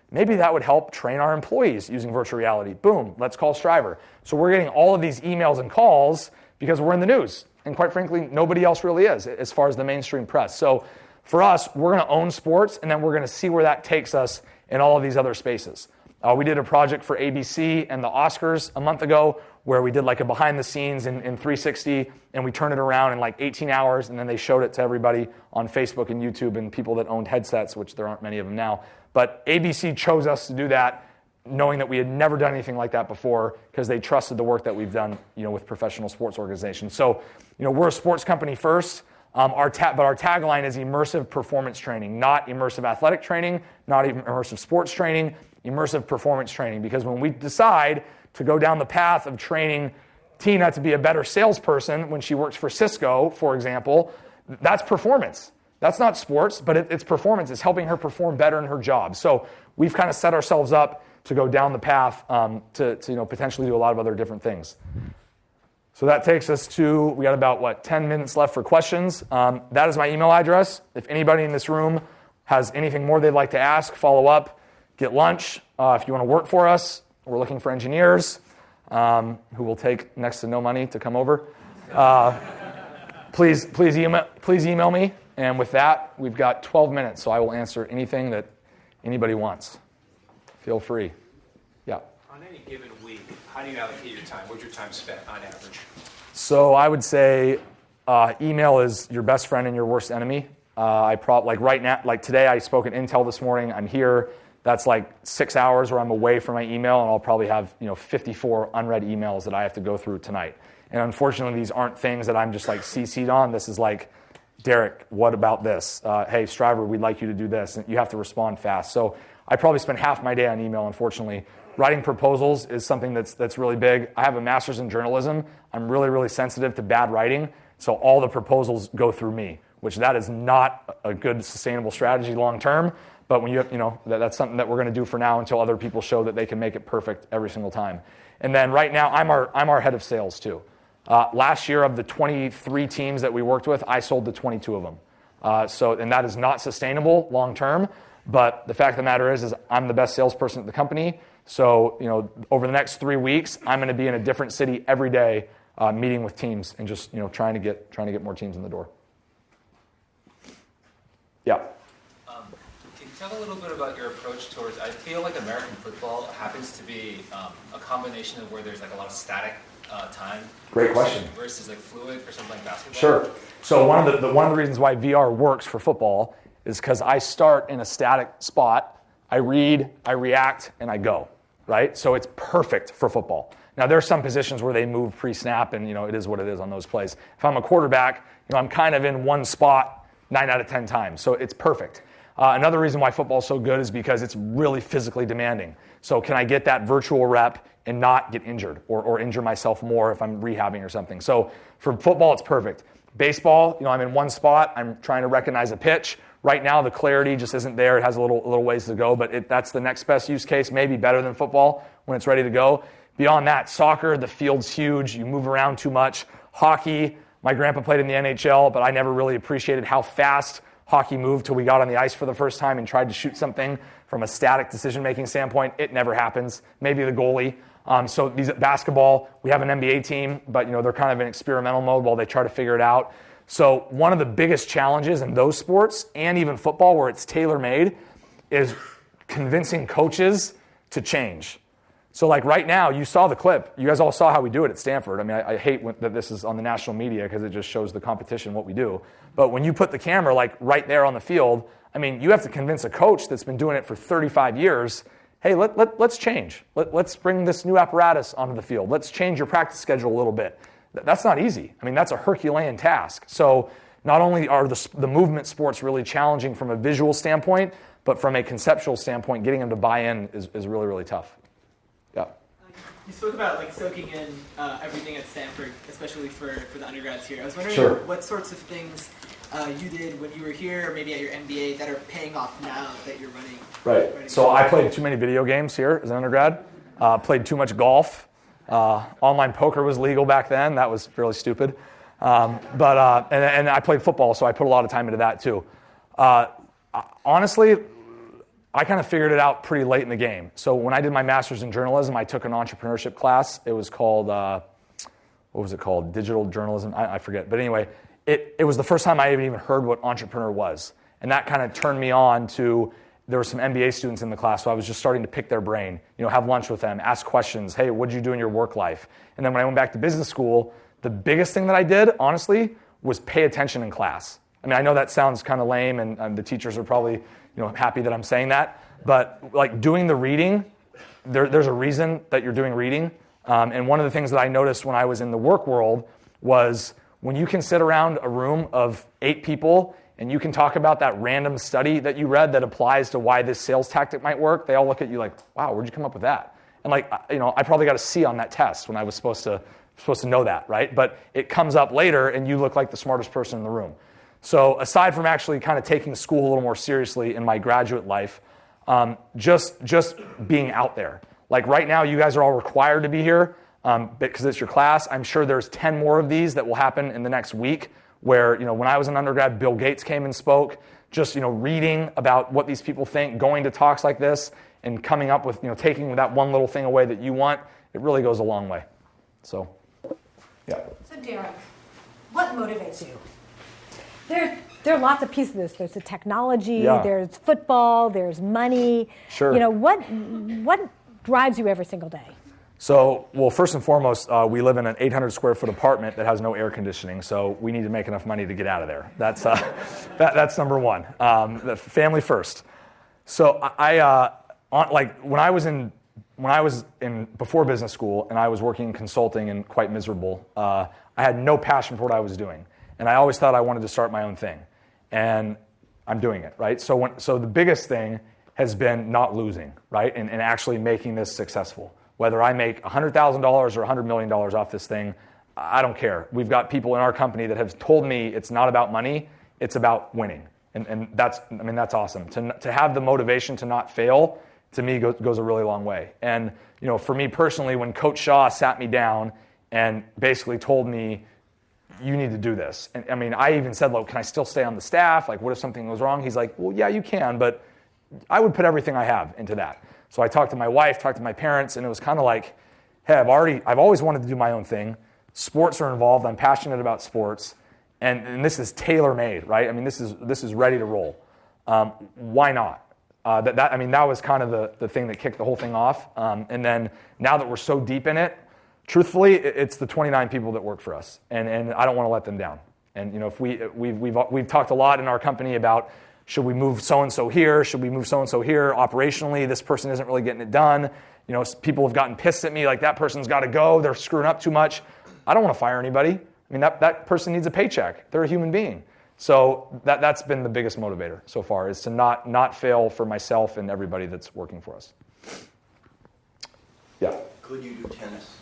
maybe that would help train our employees using virtual reality. Boom, let's call Striver. So we're getting all of these emails and calls because we're in the news. And quite frankly, nobody else really is as far as the mainstream press. So for us, we're going to own sports, and then we're going to see where that takes us in all of these other spaces. We did a project for ABC and the Oscars a month ago where we did like a behind the scenes in 360, and we turned it around in like 18 hours, and then they showed it to everybody on Facebook and YouTube and people that owned headsets, which there aren't many of them now. But ABC chose us to do that knowing that we had never done anything like that before because they trusted the work that we've done with professional sports organizations. So we're a sports company first. But our tagline is immersive performance training, not immersive athletic training, not even immersive sports training, immersive performance training. Because when we decide to go down the path of training Tina to be a better salesperson when she works for Cisco, for example, that's performance. That's not sports, but it's performance. It's helping her perform better in her job. So we've kind of set ourselves up to go down the path to potentially do a lot of other different things. So that takes us to, we got about, 10 minutes left for questions. That is my email address. If anybody in this room has anything more they'd like to ask, follow up, get lunch. If you want to work for us, we're looking for engineers who will take next to no money to come over. Please email me. And with that, we've got 12 minutes, so I will answer anything that anybody wants. Feel free. Yeah. On any given week, how do you allocate your time? What's your time spent on average? So I would say email is your best friend and your worst enemy. Right now, like today, I spoke at Intel this morning. I'm here. That's like 6 hours where I'm away from my email, and I'll probably have 54 unread emails that I have to go through tonight. And unfortunately, these aren't things that I'm just like CC'd on. This is like, Derek, what about this? Hey, Striver, we'd like you to do this. And you have to respond fast. So I probably spend half my day on email, unfortunately. Writing proposals is something that's really big. I have a master's in journalism. I'm really, really sensitive to bad writing. So all the proposals go through me, which that is not a good, sustainable strategy long term. But when that's something that we're going to do for now until other people show that they can make it perfect every single time. And then right now, I'm our head of sales too. Last year, of the 23 teams that we worked with, I sold to 22 of them. And that is not sustainable long term. But the fact of the matter is I'm the best salesperson at the company. So over the next 3 weeks, I'm going to be in a different city every day, meeting with teams and just trying to get more teams in the door. Yeah. Can you talk a little bit about your approach towards? I feel like American football happens to be a combination of where there's like a lot of static time. Great question. Versus like fluid for something like basketball. Sure. So one of the reasons why VR works for football is because I start in a static spot, I read, I react, and I go, right? So it's perfect for football. Now, there are some positions where they move pre-snap, and it is what it is on those plays. If I'm a quarterback, I'm kind of in one spot 9 out of 10 times, so it's perfect. Another reason why football is so good is because it's really physically demanding. So can I get that virtual rep and not get injured or injure myself more if I'm rehabbing or something? So for football, it's perfect. Baseball, I'm in one spot. I'm trying to recognize a pitch. Right now, the clarity just isn't there. It has a little ways to go, but that's the next best use case, maybe better than football when it's ready to go. Beyond that, soccer, the field's huge. You move around too much. Hockey, my grandpa played in the NHL, but I never really appreciated how fast hockey moved till we got on the ice for the first time and tried to shoot something from a static decision-making standpoint. It never happens. Maybe the goalie. So these basketball, we have an NBA team, but they're kind of in experimental mode while they try to figure it out. So one of the biggest challenges in those sports and even football where it's tailor-made is convincing coaches to change. So like right now, you saw the clip. You guys all saw how we do it at Stanford. I mean, I hate that this is on the national media because it just shows the competition, what we do. But when you put the camera like right there on the field, I mean, you have to convince a coach that's been doing it for 35 years hey, let's change. Let's bring this new apparatus onto the field. Let's change your practice schedule a little bit. That's not easy. I mean, that's a Herculean task. So not only are the movement sports really challenging from a visual standpoint, but from a conceptual standpoint, getting them to buy in is really, really tough. Yeah. You spoke about like soaking in everything at Stanford, especially for the undergrads here. I was wondering Sure. what sorts of things you did when you were here, or maybe at your MBA, that are paying off now that you're running. Right. So I played too many video games here as an undergrad. Played too much golf. Online poker was legal back then. That was fairly stupid. But I played football, so I put a lot of time into that too. Honestly, I kind of figured it out pretty late in the game. So when I did my master's in journalism, I took an entrepreneurship class. It was called, what was it called? Digital journalism? I forget. But anyway, it was the first time I even heard what entrepreneur was. And that kind of turned me on to, there were some MBA students in the class, so I was just starting to pick their brain, have lunch with them, ask questions. Hey, what did you do in your work life? And then when I went back to business school, the biggest thing that I did, honestly, was pay attention in class. I mean, I know that sounds kind of lame, and the teachers are probably happy that I'm saying that, but like doing the reading, there's a reason that you're doing reading. And one of the things that I noticed when I was in the work world was when you can sit around a room of 8 people and you can talk about that random study that you read that applies to why this sales tactic might work, they all look at you like, wow, where'd you come up with that? And I probably got a C on that test when I was supposed to know that, right? But it comes up later and you look like the smartest person in the room. So aside from actually kind of taking school a little more seriously in my graduate life, just being out there. Like right now, you guys are all required to be here because it's your class. I'm sure there's 10 more of these that will happen in the next week where, when I was an undergrad, Bill Gates came and spoke, just, reading about what these people think, going to talks like this and coming up with, taking that one little thing away that you want, it really goes a long way. So, yeah. So Derek, what motivates you? There are lots of pieces of this. There's the technology, there's football, there's money. Sure. What drives you every single day? So, well, first and foremost, we live in an 800 square foot apartment that has no air conditioning, so we need to make enough money to get out of there. That's that's number one. The family first. So when I was in before business school and I was working in consulting and quite miserable, I had no passion for what I was doing. And I always thought I wanted to start my own thing. And I'm doing it, right? So the biggest thing has been not losing, right? And actually making this successful. Whether I make $100,000 or $100 million off this thing, I don't care. We've got people in our company that have told me it's not about money, it's about winning. And that's awesome. To have the motivation to not fail, to me, goes a really long way. And for me personally, when Coach Shaw sat me down and basically told me, you need to do this. And I even said, can I still stay on the staff? Like, what if something goes wrong? He's like, well, yeah, you can, but I would put everything I have into that. So I talked to my wife, talked to my parents, and it was kind of like, hey, I've always wanted to do my own thing. Sports are involved. I'm passionate about sports. And this is tailor-made, right? This is ready to roll. Why not? That was kind of the thing that kicked the whole thing off. And then now that we're so deep in it, truthfully, it's the 29 people that work for us, and I don't want to let them down. And if we've talked a lot in our company about should we move so and so here, should we move so and so here? Operationally, this person isn't really getting it done. People have gotten pissed at me like that person's got to go. They're screwing up too much. I don't want to fire anybody. That person needs a paycheck. They're a human being. So that's been the biggest motivator so far, is to not fail for myself and everybody that's working for us. Yeah. Could you do tennis?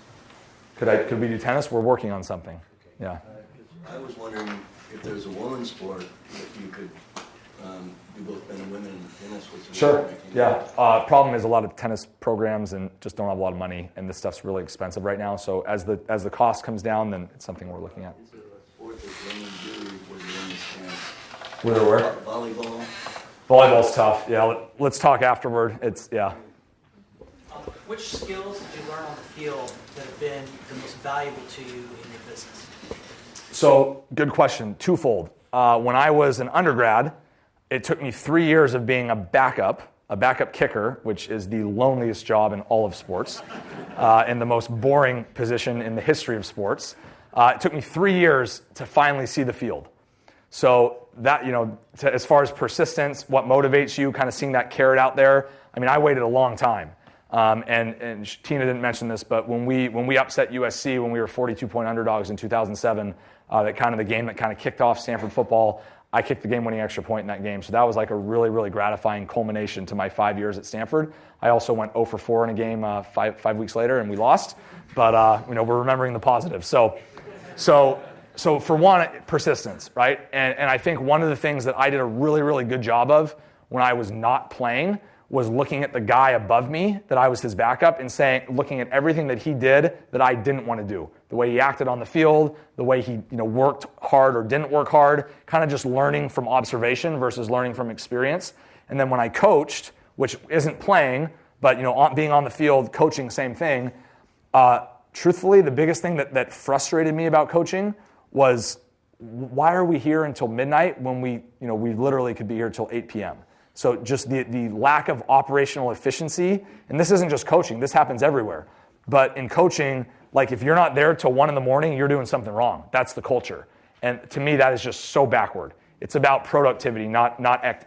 Could we do tennis? We're working on something. Yeah. I was wondering if there's a women's sport that you could do both men and women in tennis with. Sure. Yeah. Problem is a lot of tennis programs and just don't have a lot of money, and this stuff's really expensive right now. So as the cost comes down, then it's something we're looking at. Is there a sport that women do where the women can't? Where? Volleyball. Volleyball's tough. Yeah. Let's talk afterward. Which skills did you learn on the field that have been the most valuable to you in your business? So, good question. Twofold. When I was an undergrad, it took me 3 years of being a backup kicker, which is the loneliest job in all of sports, and the most boring position in the history of sports. It took me 3 years to finally see the field. So that, as far as persistence, what motivates you, kind of seeing that carrot out there. I mean, I waited a long time. And Tina didn't mention this, but when we upset USC, when we were 42-point underdogs in 2007, that kind of the game that kind of kicked off Stanford football, I kicked the game-winning extra point in that game. So that was like a really, really gratifying culmination to my 5 years at Stanford. I also went 0 for 4 in a game five weeks later, and we lost. But we're remembering the positives. So for one, persistence, right? And I think one of the things that I did a really, really good job of when I was not playing was looking at the guy above me, that I was his backup, and looking at everything that he did that I didn't want to do. The way he acted on the field, the way he worked hard or didn't work hard, kind of just learning from observation versus learning from experience. And then when I coached, which isn't playing, but being on the field, coaching, same thing. Truthfully, the biggest thing that frustrated me about coaching was, why are we here until midnight when we literally could be here till 8 p.m.? So just the lack of operational efficiency, and this isn't just coaching, this happens everywhere. But in coaching, like if you're not there till 1 a.m, you're doing something wrong. That's the culture. And to me, that is just so backward. It's about productivity, not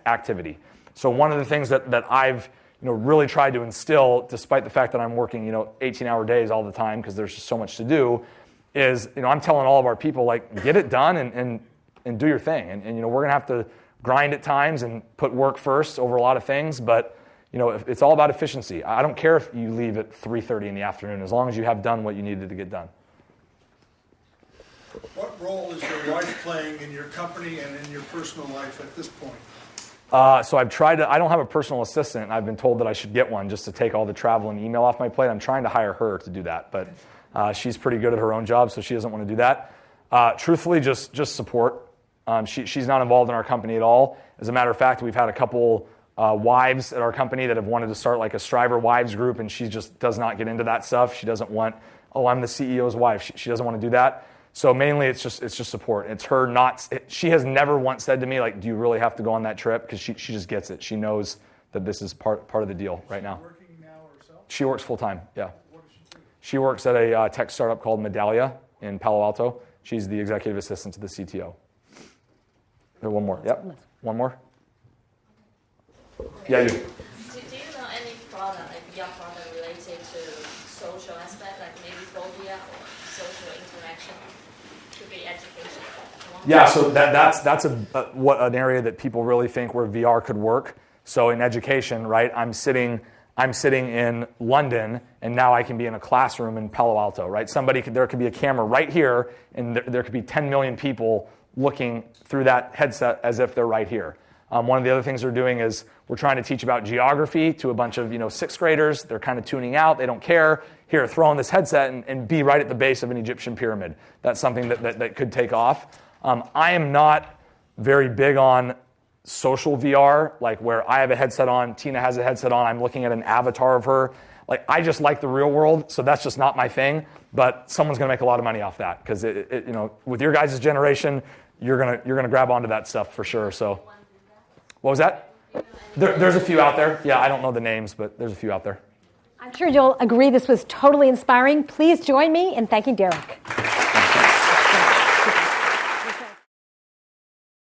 activity. So one of the things that I've really tried to instill, despite the fact that I'm working 18-hour days all the time because there's just so much to do, is I'm telling all of our people, like, get it done and do your thing. And we're going to have to grind at times and put work first over a lot of things, but it's all about efficiency. I don't care if you leave at 3:30 in the afternoon, as long as you have done what you needed to get done. What role is your wife playing in your company and in your personal life at this point? So I've tried to, I don't have a personal assistant. I've been told that I should get one just to take all the travel and email off my plate. I'm trying to hire her to do that, but she's pretty good at her own job, so she doesn't want to do that. Truthfully, just support. She's not involved in our company at all. As a matter of fact, we've had a couple wives at our company that have wanted to start like a Striver wives group, and she just does not get into that stuff. She doesn't want, I'm the CEO's wife. She doesn't want to do that. So mainly it's just support. It's her not, she has never once said to me, like, do you really have to go on that trip? Because she just gets it. She knows that this is part of the deal right now. Working now herself? She works full time, yeah. What does she do? She works at a tech startup called Medallia in Palo Alto. She's the executive assistant to the CTO. One more. Yep. One more. Yeah, you. Do you know any product, like VR product related to social aspect, like maybe phobia or social interaction? Could be education. Yeah, so that's an area that people really think where VR could work. So in education, right? I'm sitting in London, and now I can be in a classroom in Palo Alto, right? There could be a camera right here, and there could be 10 million people looking through that headset as if they're right here. One of the other things we're doing is we're trying to teach about geography to a bunch of sixth graders. They're kind of tuning out. They don't care. Here, throw on this headset and be right at the base of an Egyptian pyramid. That's something that could take off. I am not very big on social VR, like where I have a headset on, Tina has a headset on, I'm looking at an avatar of her. Like, I just like the real world, so that's just not my thing. But someone's going to make a lot of money off that because with your guys' generation, you're gonna grab onto that stuff for sure. So, what was that? There's a few out there. Yeah, I don't know the names, but there's a few out there. I'm sure you'll agree this was totally inspiring. Please join me in thanking Derek.